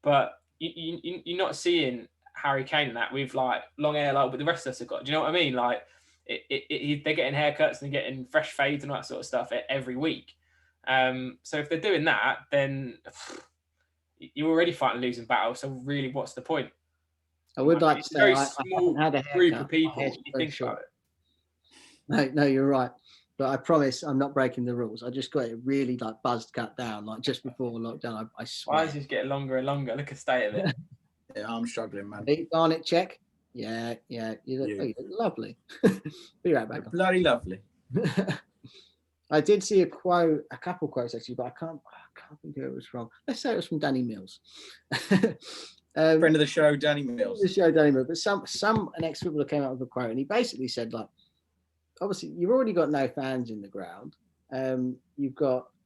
but you're not seeing Harry Kane and that with like long hair like what the rest of us have got. Do you know what I mean? Like they're getting haircuts and they're getting fresh fades and all that sort of stuff every week. So if they're doing that, then you're already fighting a losing battle. So really, what's the point? I would like to say very small I had a group of people. You think about it. No, you're right. But I promise I'm not breaking the rules. I just got it really like buzzed cut down, like just before lockdown. I swear. Why is this getting longer and longer? Look at the state of it. Yeah, I'm struggling, man. Barnett, check. Yeah. You look lovely. Be right back. Bloody lovely. I did see a couple quotes actually, but I can't think who it was from. Let's say it was from Danny Mills. Friend of the show, Danny Mills. But an ex-footballer came out with a quote, and he basically said, like, obviously you've already got no fans in the ground.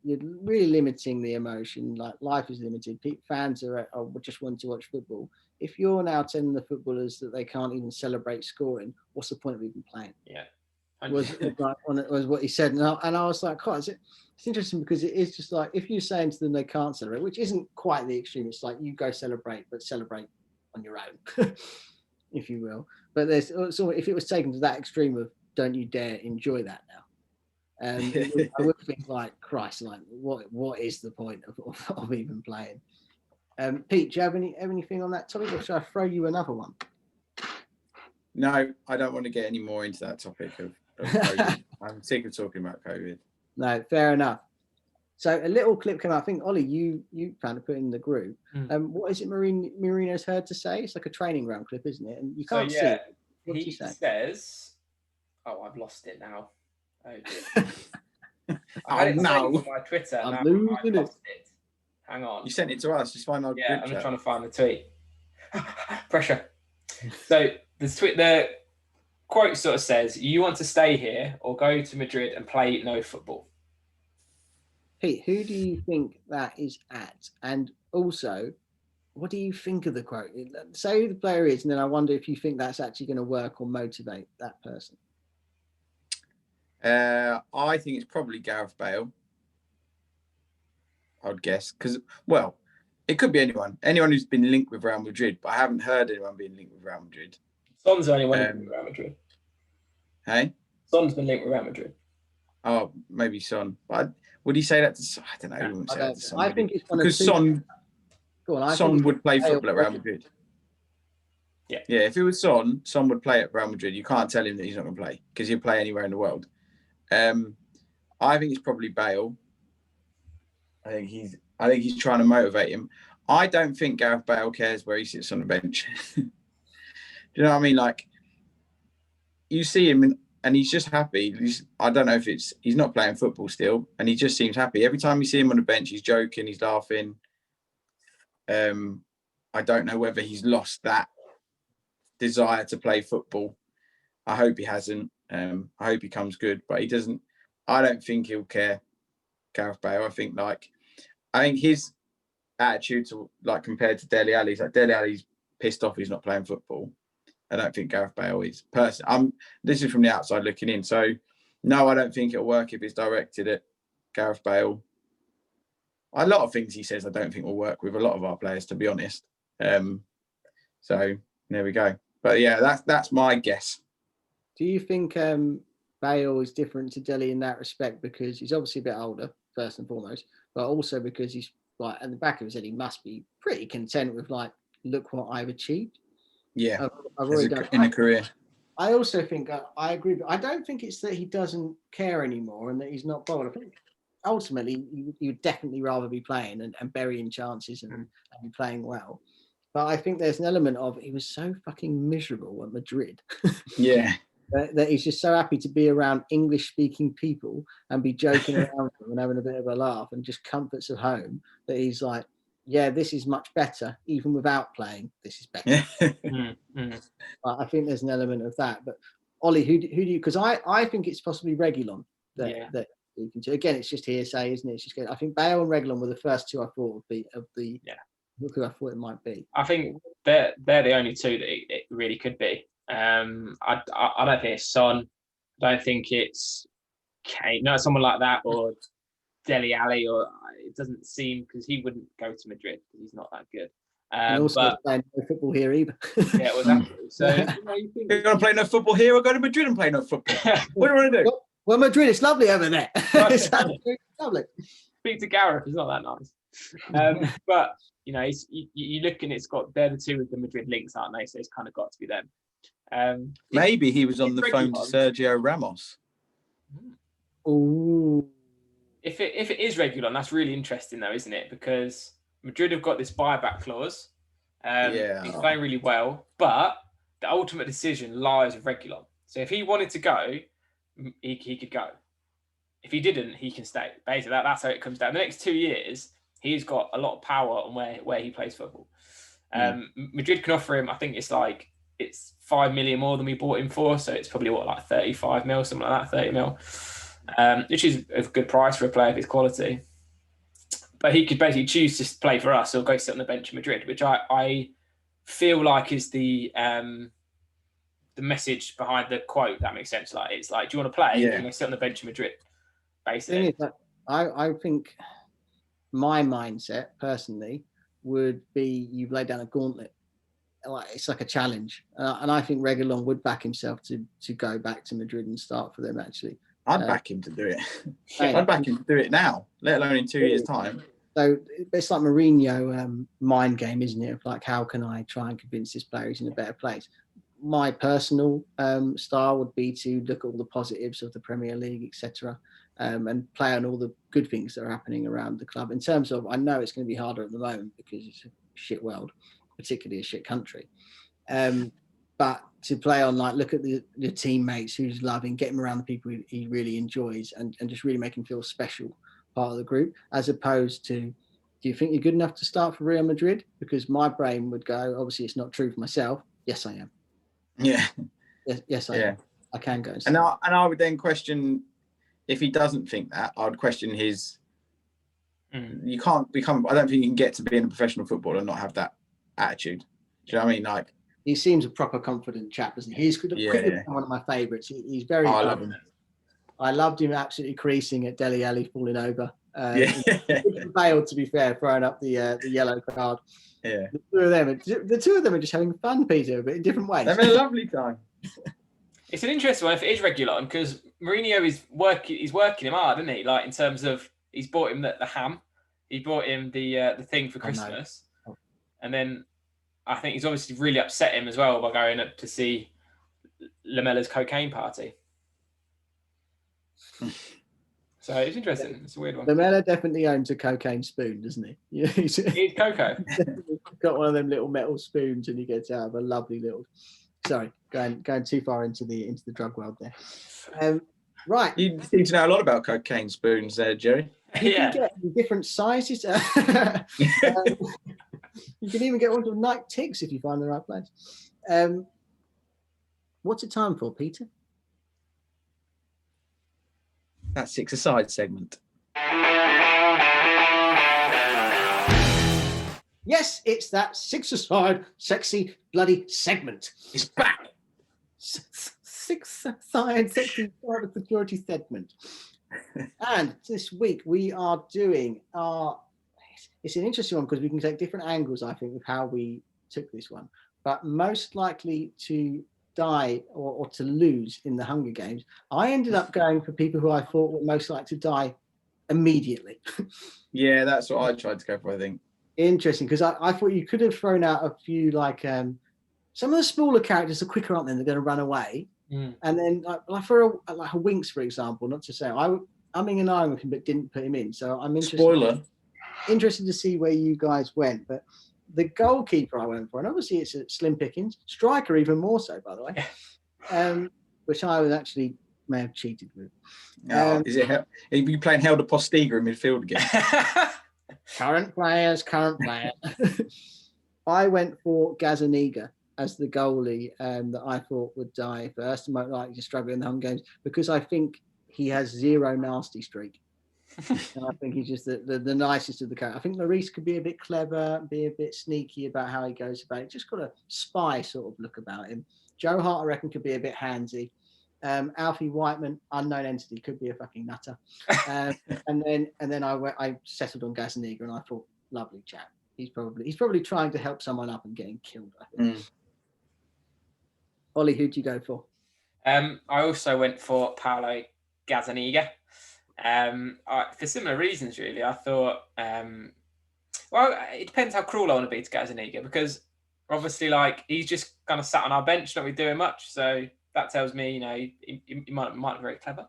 You're really limiting the emotion. Like, life is limited. Fans are just want to watch football. If you're now telling the footballers that they can't even celebrate scoring, what's the point of even playing? Yeah. Was what he said, and I was like, God, it's interesting because it is just like if you're saying to them they can't celebrate, which isn't quite the extreme. It's like you go celebrate, but celebrate on your own, if you will. But there's also if it was taken to that extreme of don't you dare enjoy that now, I would think like Christ, like what is the point of even playing? Pete, do you have anything on that topic, or should I throw you another one? No, I don't want to get any more into that topic of COVID. I'm sick of talking about COVID. No, fair enough. So a little clip came out. I think, Ollie, you found it put in the group. What is it Mourinho's heard to say? It's like a training ground clip, isn't it? And you can't see it. What he says, I've lost it now. Oh, dear. I had it on my Twitter. I'm losing it. Hang on. You sent it to us. Just find our I'm just trying to find the tweet. Pressure. So the quote sort of says, you want to stay here or go to Madrid and play no football? Pete, who do you think that is at? And also, what do you think of the quote? Say who the player is, and then I wonder if you think that's actually going to work or motivate that person. I think it's probably Gareth Bale. I'd guess. Because, well, it could be anyone who's been linked with Real Madrid, but I haven't heard anyone being linked with Real Madrid. Son's the only one linked with Real Madrid. Hey? Son's been linked with Real Madrid. Oh, maybe Son. But would he say that to Son? I don't know. He wouldn't say that to Son. I think it's because Son would play football at Real Madrid. Yeah. Yeah, if it was Son would play at Real Madrid. You can't tell him that he's not going to play because he'll play anywhere in the world. I think it's probably Bale. I think he's trying to motivate him. I don't think Gareth Bale cares where he sits on the bench. Do you know what I mean? Like, you see him and he's just happy. I don't know if he's not playing football still, and he just seems happy. Every time you see him on the bench, he's joking, he's laughing. I don't know whether he's lost that desire to play football. I hope he hasn't. I hope he comes good, but he doesn't. I don't think he'll care, Gareth Bale. I think his attitude to compared to Dele Alli's, Dele Alli's pissed off he's not playing football. I don't think Gareth Bale is. This is from the outside looking in. So no, I don't think it'll work if it's directed at Gareth Bale. A lot of things he says I don't think will work with a lot of our players, to be honest. So there we go. But yeah, that's my guess. Do you think Bale is different to Dele in that respect because he's obviously a bit older, first and foremost, but also because he's at the back of his head, he must be pretty content with look what I've achieved. Yeah, I've already done in a career. I also think I agree. But I don't think it's that he doesn't care anymore and that he's not bothered. I think ultimately you would definitely rather be playing and burying chances and be playing well. But I think there's an element of he was so fucking miserable at Madrid. Yeah. That he's just so happy to be around English-speaking people and be joking around with them and having a bit of a laugh and just comforts of home that he's like, yeah, this is much better. Even without playing, this is better. I think there's an element of that. But Ollie, who do you? Because I think it's possibly Reguilon that you can do. Again, it's just hearsay, isn't it? It's just good. I think Bale and Reguilon were the first two I thought would be of the who I thought it might be. I think they're the only two that it really could be. I don't think it's Son. I don't think it's Kane. No, someone like that, or Dele Alli, or it doesn't seem because he wouldn't go to Madrid because he's not that good. And also playing no football here either. Yeah, well, exactly. So you think you're going to play no football here or go to Madrid and play no football? What do you want to do? Well, Madrid, it's lovely over there. It's lovely. Speak to Gareth, it's not that nice. But you look and they're the two with the Madrid links, aren't they? So it's kind of got to be them. Maybe he was on the phone to Sergio Ramos. Ooh. If it is Reguilon, that's really interesting though, isn't it? Because Madrid have got this buyback clause. He's playing really well, but the ultimate decision lies with Reguilon. So if he wanted to go, he could go. If he didn't, he can stay. Basically, that's how it comes down. The next 2 years, he's got a lot of power on where he plays football. Madrid can offer him, I think it's 5 million more than we bought him for, so it's probably 35 mil, something like that, 30 mil, which is a good price for a player of his quality. But he could basically choose to play for us or go sit on the bench in Madrid, which I feel like is the message behind the quote. That makes sense. It's like, do you want to play? Yeah. You sit on the bench in Madrid, basically. I think my mindset personally would be you've laid down a gauntlet. It's like a challenge, and I think Reguilon would back himself to go back to Madrid and start for them. Actually, I'd back him to do it. I'd back him to do it now, let alone in 2 years' time. So it's like Mourinho mind game, isn't it? Like, how can I try and convince this player he's in a better place? My personal style would be to look at all the positives of the Premier League, etc., and play on all the good things that are happening around the club. In terms of, I know it's going to be harder at the moment because it's a shit world, particularly a shit country. But to play on, look at the teammates who's loving, get him around the people he really enjoys, and just really make him feel special part of the group, as opposed to, do you think you're good enough to start for Real Madrid? Because my brain would go, obviously it's not true for myself. Yes, I am. Yeah. Yes, I am. I can go. And I would then question, if he doesn't think that, I would question his. You can't become. I don't think you can get to being a professional footballer and not have that attitude. Do you know what I mean? He seems a proper confident chap, doesn't he? He's one of my favourites. He's very. I love him. I loved him absolutely creasing at Dele Alli falling over. Failed, to be fair, throwing up the yellow card. Yeah. The two of them are just having fun, Peter, but in different ways. They're having a lovely time. It's an interesting one if it is Reguilon, because Mourinho is working him hard, isn't he? In terms of, he's bought him the ham, he bought him the thing for Christmas, and then I think he's obviously really upset him as well by going up to see Lamela's cocaine party. So it's interesting. It's a weird one. Lamela definitely owns a cocaine spoon, doesn't he? Yeah, he's cocoa. He's got one of them little metal spoons, and he gets out of a lovely little Sorry, going too far into the drug world there. Right. You seem to know a lot about cocaine spoons there, Jerry. You can get different sizes. You can even get one of Nike Ticks if you find the right place. What's it time for, Peter? That six-a-side segment. Yes, it's that six-a-side sexy bloody segment. It's back. Six-a-side sexy private security segment. And this week we are doing it's an interesting one because we can take different angles, I think, with how we took this one. But most likely to die or to lose in the Hunger Games, I ended up going for people who I thought were most likely to die immediately. Yeah, that's what I tried to go for, I think. Interesting, because I thought you could have thrown out a few, like some of the smaller characters are quicker, aren't they? They're going to run away. And then like for a Winks, for example, not to say I'm in eye with him, but didn't put him in. So I'm interested to see where you guys went. But the goalkeeper I went for, and obviously it's a slim pickings. Striker even more so, by the way, which I was actually may have cheated with. Is it? Are you playing Helder Postiga in midfield again? Current players. I went for Gazaniga as the goalie that I thought would die first and might likely to struggle in the Hunger Games because I think he has zero nasty streak. And I think he's just the nicest of the characters. I think Lloris could be a bit clever, be a bit sneaky about how he goes about it. Just got a spy sort of look about him. Joe Hart, I reckon, could be a bit handsy. Alfie Whiteman, unknown entity, could be a fucking nutter. And then I settled on Gazaniga, and I thought, lovely chap. He's probably trying to help someone up and getting killed, I think. Ollie, who'd you go for? I also went for Paolo Gazaniga. For similar reasons, really. I thought, it depends how cruel I want to be to Gazaniga, because obviously, like, he's just kind of sat on our bench, not really doing much. So that tells me, he might be very clever.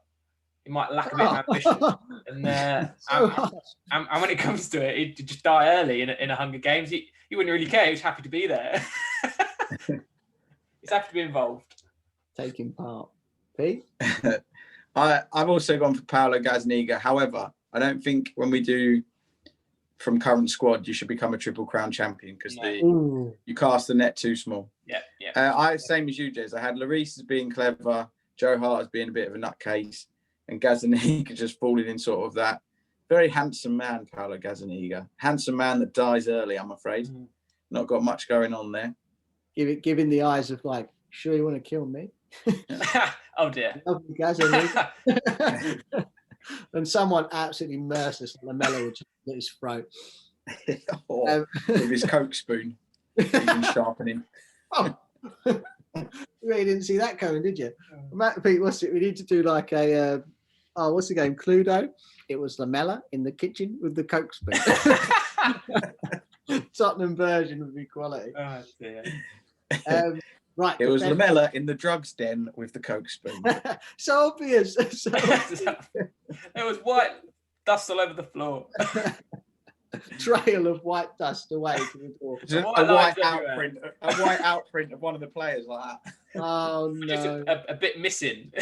He might lack a bit of ambition. And when it comes to it, he'd just die early in a Hunger Games. He wouldn't really care. He was happy to be there. He's happy to be involved. Taking part. Pete? I've also gone for Paolo Gazaniga. However, I don't think when we do from current squad, you should become a Triple Crown champion because you cast the net too small. Yeah. Same as you, Jez. I had Lloris as being clever, Joe Hart as being a bit of a nutcase, and Gazaniga just falling in sort of that very handsome man, Paolo Gazaniga. Handsome man that dies early, I'm afraid. Not got much going on there. Giving the eyes of like, sure you want to kill me? Oh dear. And someone absolutely merciless, Lamela, would just at his throat. With his Coke spoon, even sharpening. You really didn't see that coming, did you? Pete, what's it? We need to do like a what's the game? Cluedo. It was Lamela in the kitchen with the Coke spoon. Tottenham version would be quality. Oh dear. Right. It was Lamela in the drugs den with the Coke spoon. So obvious. It was white dust all over the floor. Trail of white dust away to the door. A white outprint of one of the players like that. Oh no. Just a bit missing.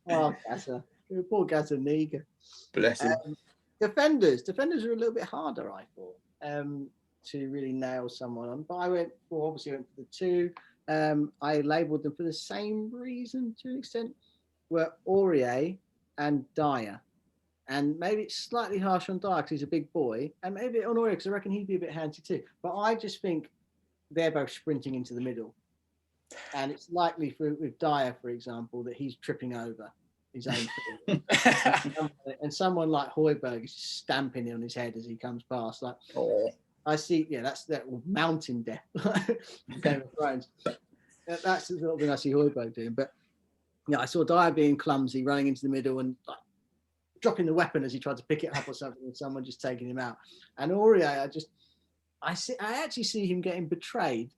Oh, Gazza. Poor Gazaniga. Bless him. Defenders are a little bit harder, I thought, to really nail someone on. But I went for the two. I labelled them for the same reason to an extent, were Aurier and Dyer. And maybe it's slightly harsh on Dyer because he's a big boy, and maybe on Aurier because I reckon he'd be a bit handsy too. But I just think they're both sprinting into the middle. And it's likely with Dyer, for example, that he's tripping over his own foot. And someone like Højbjerg is stamping on his head as he comes past. Like, I see, that's that mountain death. Game of Thrones. That's the sort of thing I see Højbjerg doing. But I saw Dyer being clumsy, running into the middle and like dropping the weapon as he tried to pick it up or something, and someone just taking him out. And Aurier, I actually see him getting betrayed.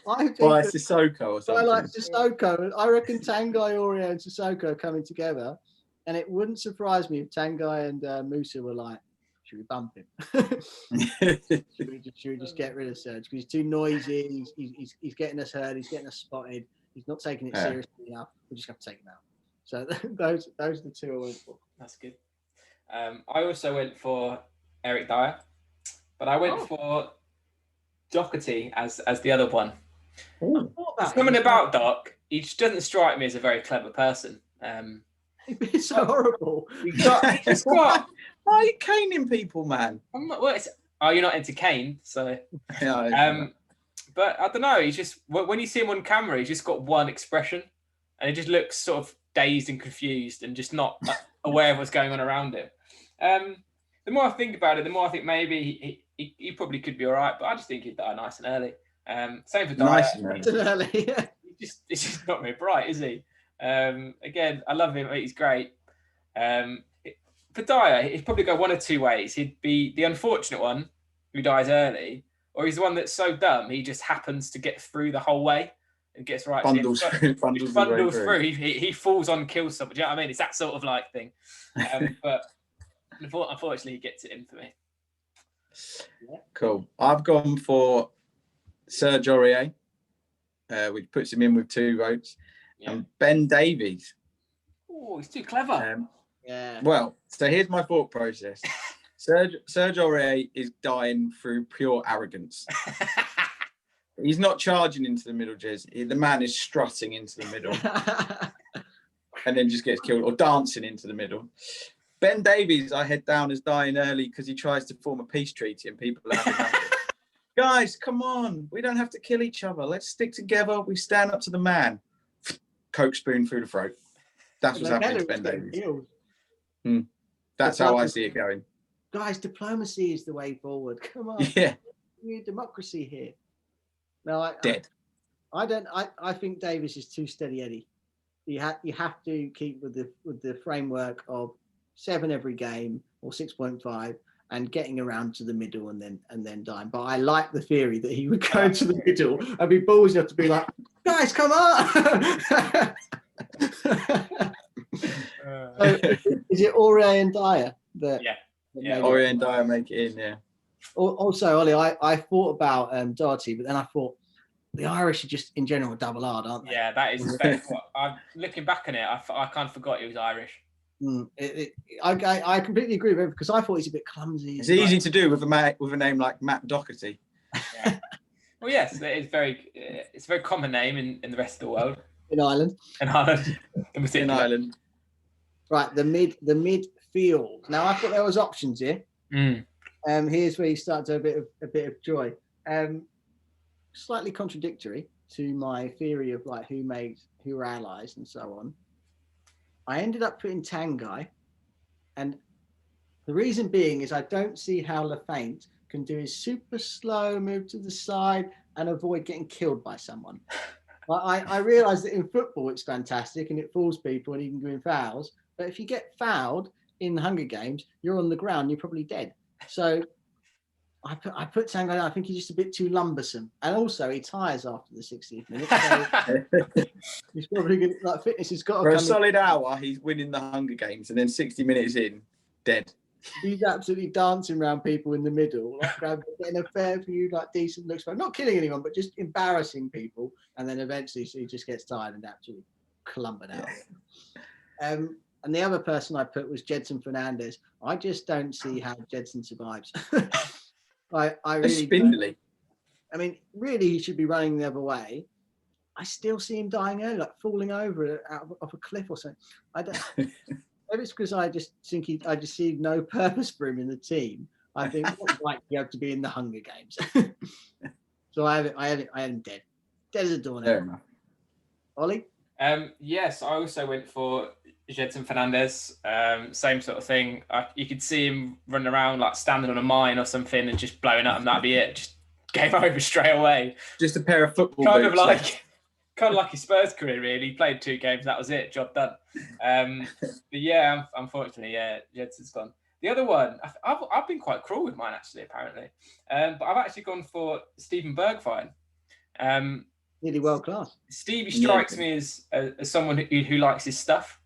By Sissoko or something. I like Sissoko. I reckon Tanguy, Aurier, and Sissoko are coming together, and it wouldn't surprise me if Tanguy and Musa were like, Should we bump him? should we just get rid of Serge? Because he's too noisy. He's getting us heard. He's getting us spotted. He's not taking it seriously enough. We just have to take him out. So those are the two I went for. That's good. I also went for Eric Dyer, but I went for Doherty as the other one. Something about Doc, he just doesn't strike me as a very clever person. It's so horrible. Why are you caning people, man? I'm not. Well, you're not into Kane, so. Yeah, but I don't know. He's just when you see him on camera, he's just got one expression, and he just looks sort of dazed and confused, and just not aware of what's going on around him. The more I think about it, the more I think maybe he probably could be all right, but I just think he'd die nice and early. Same for Dyer. Nice and early. Yeah. It's just not very bright, is he? Again, I love him. He's great. For Dyer, he'd probably go one of two ways. He'd be the unfortunate one who dies early, or he's the one that's so dumb he just happens to get through the whole way and gets right. Bundles through. He falls on, kills someone. Do you know what I mean? It's that sort of like thing. But unfortunately, he gets it in for me. Cool. I've gone for Serge Aurier, which puts him in with 2 votes, and Ben Davies. Oh, he's too clever. Yeah. Well, so here's my thought process. Serge Aurier is dying through pure arrogance. He's not charging into the middle, Jez. The man is strutting into the middle and then just gets killed, or dancing into the middle. Ben Davies, I head down as dying early because he tries to form a peace treaty and people are having nothing. Guys, come on. We don't have to kill each other. Let's stick together. We stand up to the man. Coke spoon through the throat. That's what's happening to Ben Davies. That's how I see it going. Guys, diplomacy is the way forward. Come on. Yeah. We need democracy here. No, Dead. I think Davies is too steady Eddie. You have to keep with the framework of 7 every game or 6.5 and getting around to the middle and then dying. But I like the theory that he would go to the middle and be ballsy enough to be like, guys, come on. So, is it Aurier and Dyer? Aurier and Dyer make it in, yeah. Also, Ollie, I thought about Doherty, but then I thought the Irish are just in general double hard, aren't they? Yeah, that is. I'm looking back on it. I kind of forgot he was Irish. I completely agree with him because I thought he's a bit clumsy. It's easy to do with a name like Matt Doherty. Yeah. Well, yes, it's a very common name in the rest of the world. In Ireland. In Ireland. Right, the midfield. Now I thought there was options here. Here's where you start to have a bit of joy. Slightly contradictory to my theory of like who are allies and so on. I ended up putting Tanguy, and the reason being is I don't see how Lafayette can do his super slow move to the side and avoid getting killed by someone. I realise that in football it's fantastic and it fools people and you can go in fouls, but if you get fouled in the Hunger Games, you're on the ground, you're probably dead. So I put Tanguy. I think he's just a bit too lumbersome, and also he tires after the 60th minute. So he's probably good. Like fitness has got to for come a solid hour. He's winning the Hunger Games, and then 60 minutes in, dead. He's absolutely dancing around people in the middle, like getting a fair few like decent looks, but not killing anyone, but just embarrassing people, and then eventually he just gets tired and absolutely clumbered out. And the other person I put was Jedson Fernandez. I just don't see how Jedson survives. I really spindly. I mean, really, he should be running the other way. I still see him dying early, like falling over off a cliff or something. I don't. Maybe it's because I just think I just see no purpose for him in the team. I think what's like you have to be in the Hunger Games. So I have him dead as a doornail. Fair enough. Ollie? Yes, I also went for Jedson Fernandez. Same sort of thing. You could see him running around like standing on a mine or something and just blowing up, and that'd be it. Just game over straight away. Just a pair of football kind boots. Kind of like his Spurs career, really. He played 2 games, that was it, job done. But yeah, unfortunately, Jedson's gone. The other one, I've been quite cruel with mine actually, apparently. But I've actually gone for Steven Bergwijn. Really world class. Stevie strikes me as someone who likes his stuff.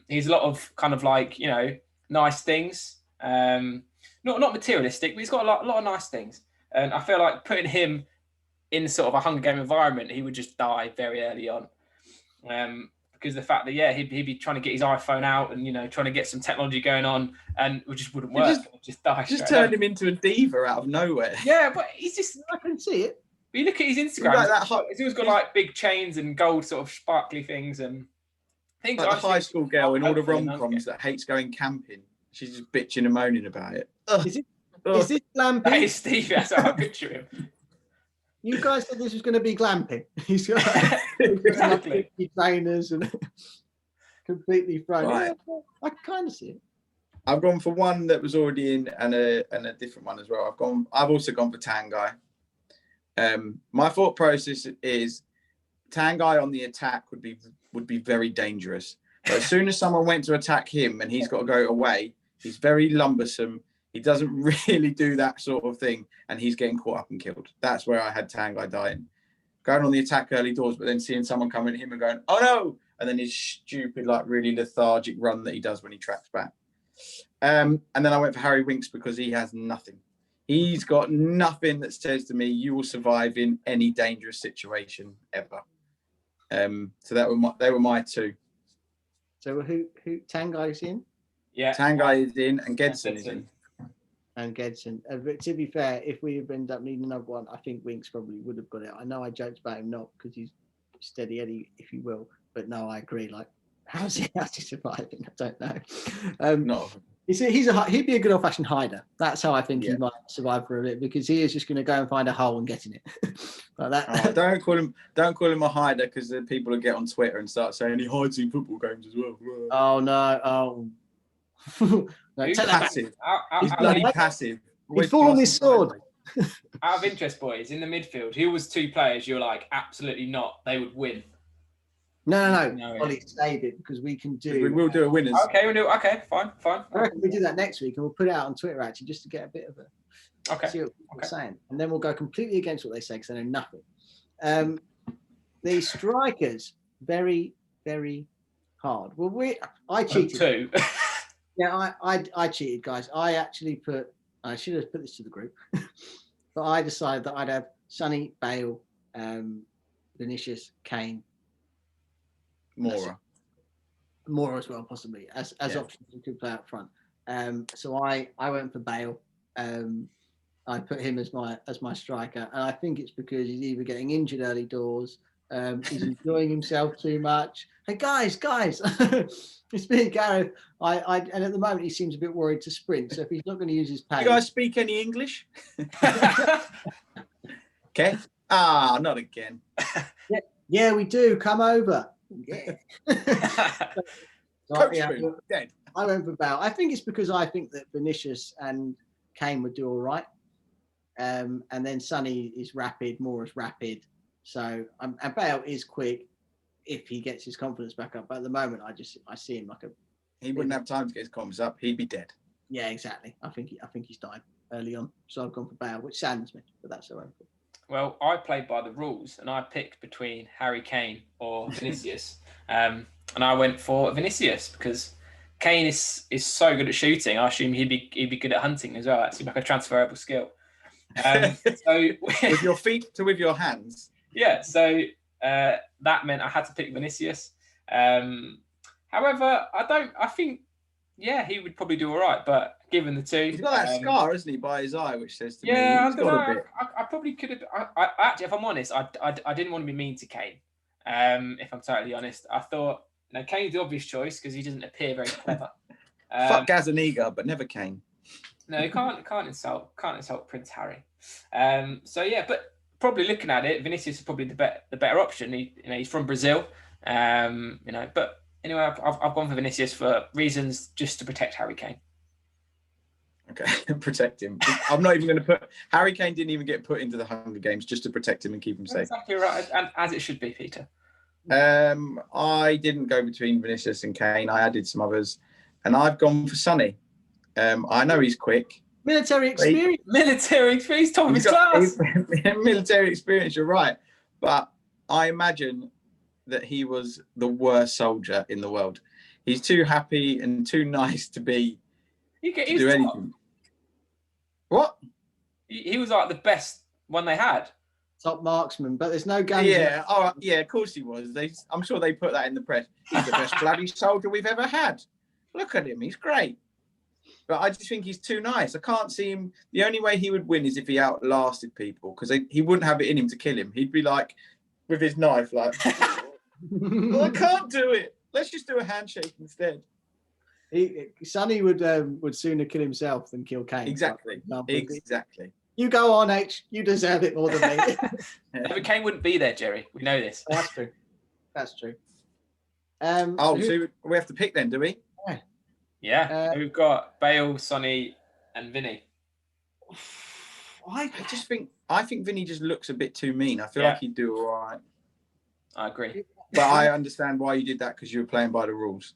He's a lot of kind of like, nice things. not materialistic, but he's got a lot of nice things. And I feel like putting him in sort of a Hunger Game environment, he would just die very early on. Because the fact that he'd be trying to get his iPhone out and trying to get some technology going on, and it just wouldn't work. Just die. Just turned him into a diva out of nowhere. Yeah, but he's just. I can see it. But you look at his Instagram. He's always got like big chains and gold sort of sparkly things and things. Like the high school girl in all the rom-coms that hates going camping. She's just bitching and moaning about it. Is this glamping? That is Steve. That's how I picture him. You guys said this was going to be glamping. He's got exactly trainers and completely thrown. Right. Yeah, I kind of see it. I've gone for one that was already in and a different one as well. I've also gone for Tanguy. My thought process is Tanguy on the attack would be very dangerous. But as soon as someone went to attack him and he's got to go away, he's very lumbersome. He doesn't really do that sort of thing, and he's getting caught up and killed. That's where I had Tanguy dying. Going on the attack early doors, but then seeing someone coming at him and going, oh no! And then his stupid, like really lethargic run that he does when he tracks back. And then I went for Harry Winks because he has nothing. He's got nothing that says to me, you will survive in any dangerous situation ever. So they were my two. So who Tanguy's in? Yeah. Tanguy is in and Gedson is in. And Gedson. But to be fair, if we end up needing another one, I think Winks probably would have got it. I know I joked about him not because he's steady Eddie, if you will. But no, I agree. Like, how's he surviving? I don't know. No. He'd be a good old-fashioned hider. That's how I think he might survive for a bit, because he is just going to go and find a hole and get in it. Like that. Oh, don't call him a hider, because then people will get on Twitter and start saying he hides in football games as well. Oh no! Oh, no, he's passive. He's bloody passive. He's fallen on his sword. Out of interest, boys, in the midfield, who was two players you're like, absolutely not, they would win? No. Ollie, save it, because we can do. We will do a winners. Okay, we'll do. Okay, fine. I reckon we do that next week, and we'll put it out on Twitter actually, just to get a bit of a. See what people are saying, and then we'll go completely against what they say because they know nothing. The strikers, very, very hard. Well, I cheated. Two. Yeah, I cheated, guys. I should have put this to the group, but I decided that I'd have Sonny, Bale, Vinicius, Kane, Mora as well, possibly as options you could play up front. So I went for Bale. I put him as my striker, and I think it's because he's either getting injured early doors, he's enjoying himself too much. Hey guys, it's me, Gareth. And at the moment he seems a bit worried to sprint. So if he's not going to use his pace, you guys speak any English? Okay. Not again. Yeah, we do. Come over. Yeah. Dead. I went for Bale. I think it's because I think that Vinicius and Kane would do all right. And then Sonny is rapid, Mora's rapid. So and Bale is quick if he gets his confidence back up. But at the moment, I see him like a. He wouldn't have time to get his confidence up. He'd be dead. Yeah, exactly. I think he's died early on. So I've gone for Bale, which saddens me, but that's so wonderful. Well, I played by the rules, and I picked between Harry Kane or Vinicius, and I went for Vinicius because Kane is so good at shooting. I assume he'd be good at hunting as well. That seemed like a transferable skill. So with your feet to with your hands. Yeah. So that meant I had to pick Vinicius. However, I think he would probably do all right. But given the two, he's got that scar, isn't he, by his eye, which says to me, I don't know. I probably could have. I actually, if I'm honest, I didn't want to be mean to Kane. If I'm totally honest, I thought Kane's the obvious choice because he doesn't appear very clever. Fuck Gazaniga, but never Kane. No, you can't insult Prince Harry. But probably looking at it, Vinicius is probably the better option. He's from Brazil. But anyway, I've gone for Vinicius for reasons just to protect Harry Kane. Okay, protect him. I'm not even going to put Harry Kane didn't even get put into the Hunger Games just to protect him and keep him safe. Exactly right, and as it should be, Peter. I didn't go between Vinicius and Kane. I added some others, and I've gone for Sonny. I know he's quick. Military experience. He's top of his class. Military experience, you're right. But I imagine that he was the worst soldier in the world. He's too happy and too nice to be to do anything. What? He was like the best one they had. Top marksman, but there's no guns. Yeah, all right. Yeah, of course he was. I'm sure they put that in the press. He's the best bloody soldier we've ever had. Look at him, he's great. But I just think he's too nice. I can't see him. The only way he would win is if he outlasted people, because he wouldn't have it in him to kill him. He'd be like, with his knife, like, well, I can't do it. Let's just do a handshake instead. Sonny would sooner kill himself than kill Kane. Exactly. Exactly. You go on, H. You deserve it more than me. But Kane wouldn't be there, Jerry. We know this. That's true. That's true. So we have to pick then, do we? Yeah. We've got Bale, Sonny, and Vinny. I think Vinny just looks a bit too mean. I feel like he'd do all right. I agree. But I understand why you did that, because you were playing by the rules.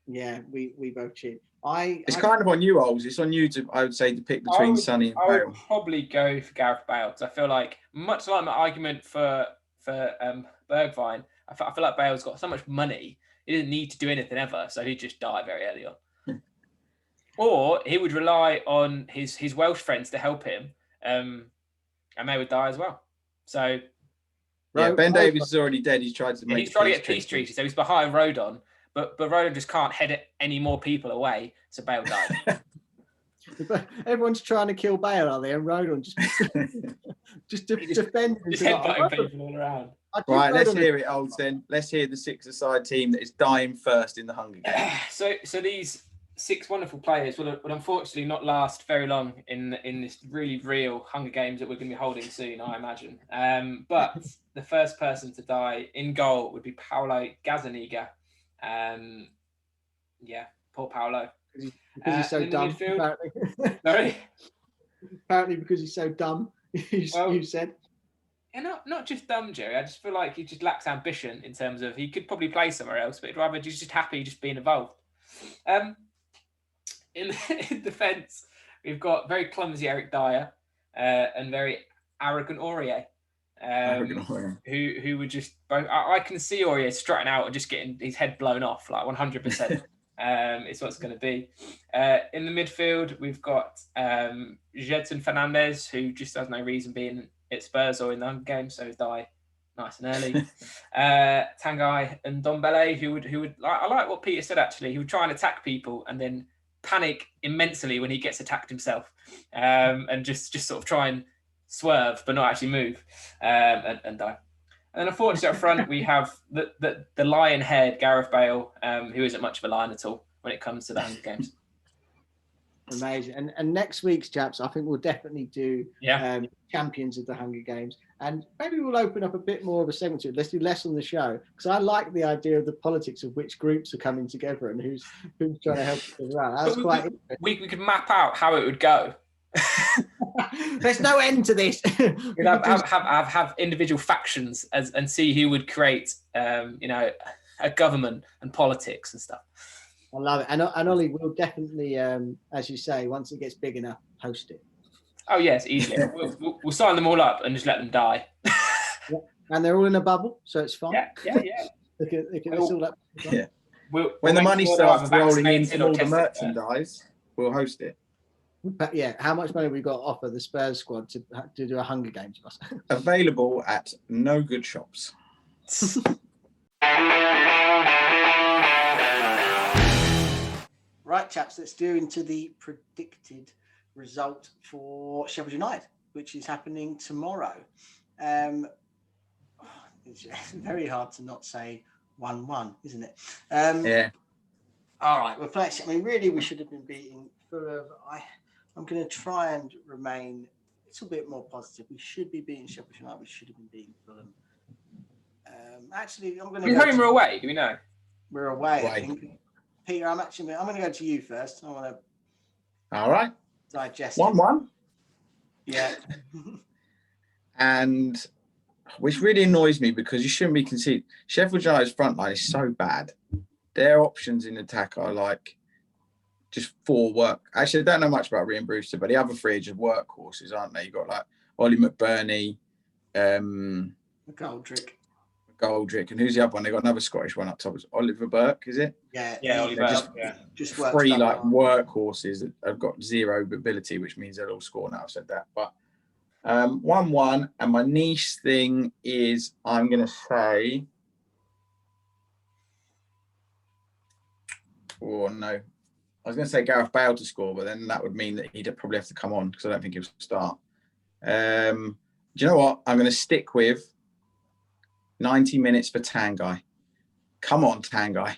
Yeah, we both cheat. It's kind of on you, Oles. It's on you I would say, to pick between Sonny and Bale. I would probably go for Gareth Bale, because I feel like, much like my argument for Bergwijn, I feel like Bale's got so much money, he didn't need to do anything ever, so he'd just die very early on. Or he would rely on his Welsh friends to help him, and they would die as well. So, yeah, Ben Davies is already dead. He's tried to get peace treaty, so he's behind Rodon. But Rodon just can't head any more people away, so Bale died. Everyone's trying to kill Bale, are they? And Rodon just defending. Just headbutting people all around. Right, let's hear it, Olds, then. Let's hear the six-a-side team that is dying first in the Hunger Games. So these 6 wonderful players will unfortunately not last very long in this really real Hunger Games that we're going to be holding soon, I imagine. But the first person to die in goal would be Paulo Gazzaniga. Poor Paulo. Because he's so dumb, apparently. Sorry? Apparently because he's so dumb, you said. Yeah, not just dumb, Jerry. I just feel like he just lacks ambition in terms of he could probably play somewhere else, but he'd rather just happy just being involved. In defence, we've got very clumsy Eric Dyer and very arrogant Aurier. Who would just both. I can see Aurier strutting out and just getting his head blown off, like 100%. It's what's going to be. In the midfield, we've got Gedson Fernandez, who just has no reason being at Spurs or in the Hunger Games, so die nice and early. Tanguy and Ndombele, who would I like what Peter said actually. He would try and attack people and then panic immensely when he gets attacked himself, and just sort of try and swerve but not actually move, and die. And then unfortunately up front we have the lion-haired Gareth Bale, who isn't much of a lion at all when it comes to the Hunger Games. Amazing. And next week's, chaps, I think we'll definitely do champions of the Hunger Games, and maybe we'll open up a bit more of a segment to it. Let's do less on the show, because I like the idea of the politics of which groups are coming together and who's trying to help us around. That's quite interesting. We could map out how it would go. There's no end to this. We'd have individual factions and see who would create a government and politics and stuff. I love it. And Ollie will definitely, as you say, once it gets big enough, host it. Oh yes, easily. We'll sign them all up and just let them die. And they're all in a bubble, so it's fine. Yeah. They can all up. Yeah. When the money starts rolling in from all the merchandise, we'll host it. But yeah, how much money we got to offer the Spurs squad to do a Hunger Games? Available at no good shops. Right, chaps, let's do into the predicted result for Sheffield United, which is happening tomorrow. It's very hard to not say 1-1, isn't it? Yeah. All right, well, really, we should have been beating Fulham. I'm going to try and remain a little bit more positive. We should be beating Sheffield United. We should have been beating Fulham. Actually, I'm going to. We're home or away? Do we know? We're away. I think. Peter, I'm going to go to you first. I want to. All right. Digest. 1-1. Yeah. And which really annoys me, because you shouldn't be conceding. Sheffield United's front line is so bad. Their options in attack are like just for work. Actually, I don't know much about Ryan Brewster, but the other three are just workhorses, aren't they? You've got like Ollie McBurney, McGoldrick, Goldrick, and who's the other one? They got another Scottish one up top. It's Oliver Burke, is it? Yeah, Oliver. Just three like workhorses that have got zero ability, which means they'll all score now. I've said that, but 1-1, and my niche thing is I'm going to say, oh no, I was going to say Gareth Bale to score, but then that would mean that he'd probably have to come on because I don't think he'll start. Do you know what? I'm going to stick with 90 minutes for Tanguy. Come on, Tanguy.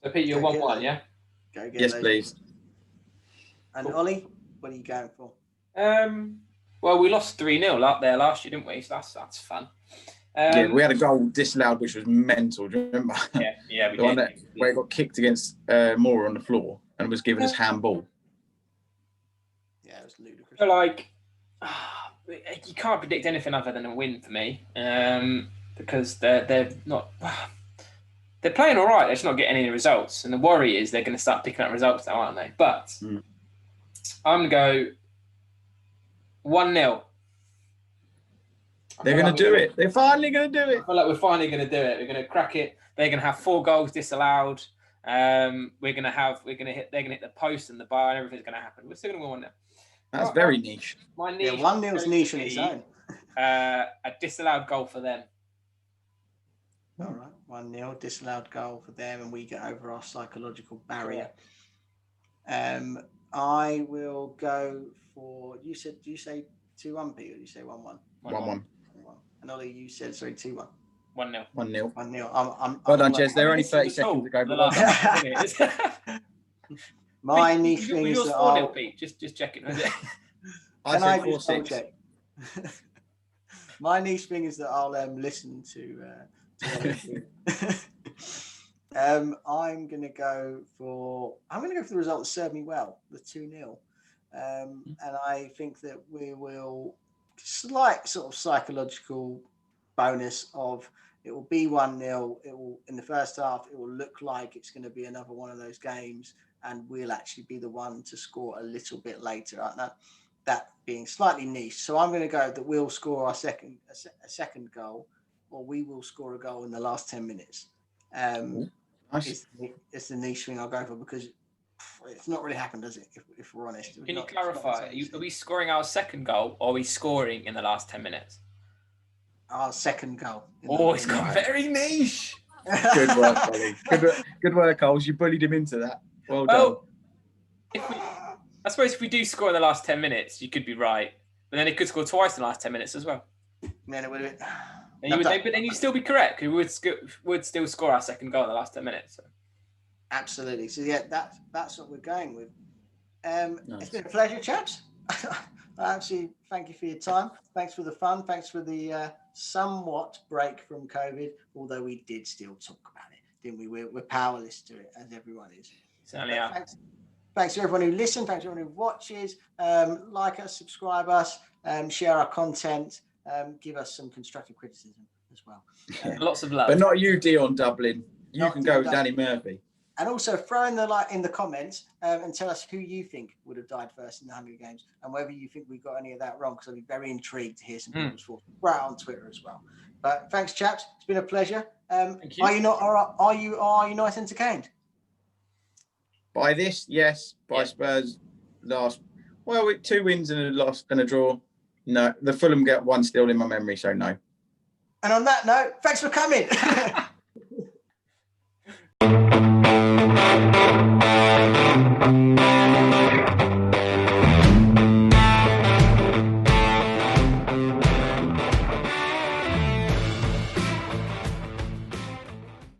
So Pete, you're 1-1, yeah? Go get yes, those. please. And Ollie, what are you going for? Well, we lost 3-0 up there last year, didn't we? So that's fun. Yeah, we had a goal disallowed, which was mental. Do you remember? Yeah, we the did. One where it got kicked against Moore on the floor and was given as handball. Yeah, it was ludicrous. So, like, you can't predict anything other than a win for me, because they're not. They're playing all right. They're just not getting any results, and the worry is they're going to start picking up results now, aren't they? But I'm going to go 1-0. They're going to do it. They're finally going to do it. I feel like we're finally going to do it. We're going to crack it. They're going to have 4 goals disallowed. They're going to hit the post and the bar, and everything's going to happen. We're still going to win 1-0. That's very niche. My niche. Yeah, 1-0's niche on its own. A disallowed goal for them. All right, 1-0 disallowed goal for them, and we get over our psychological barrier. I will go for. Do you say 2-1, Pete, or did you say 1-1? 1-1. And Ollie, you said 2-1. 1-0. 1-0. I'm well done, Jez. They're only 30 seconds ago. My niche thing is that 4-0, Pete. Just check it. I said 4-6. My niche thing is that I'll listen to I'm going to go for the result that served me well, the 2-0. And I think that we will slight sort of psychological bonus of it will be 1-0. It will, in the first half, it will look like it's going to be another one of those games, and we'll actually be the one to score a little bit later. Right? That being slightly niche. So I'm going to go that we'll score a second goal, or we will score a goal in the last 10 minutes. Nice. It's the niche thing I'll go for, because it's not really happened, does it? If we're honest. Can you clarify? Are we scoring our second goal, or are we scoring in the last 10 minutes? Our second goal. It's got very niche. Good work, Ollie. Good work, Coles. You bullied him into that. Well done. I suppose if we do score in the last 10 minutes, you could be right. But then it could score twice in the last 10 minutes as well. Man, it would have been. But then you'd still be correct. We would still score our second goal in the last 10 minutes. So. Absolutely. So yeah, that's what we're going with. Nice. It's been a pleasure, chaps. I actually thank you for your time. Thanks for the fun. Thanks for the somewhat break from COVID, although we did still talk about it, didn't we? We're powerless to it, as everyone is. Certainly are. Thanks to everyone who listens. Thanks to everyone who watches. Like us, subscribe us, share our content, give us some constructive criticism as well. Lots of love. But not you, Dion Dublin. You can go with Danny Murphy. And also throw in the comments and tell us who you think would have died first in the Hunger Games, and whether you think we got any of that wrong, because I'd be very intrigued to hear some people's thoughts. Right on Twitter as well. But thanks, chaps. It's been a pleasure. Thank you. Are you nice and entertained? By this, yes. By Spurs last. Well, 2 wins and a loss and a draw. No, the Fulham get 1 still in my memory, so no. And on that note, thanks for coming.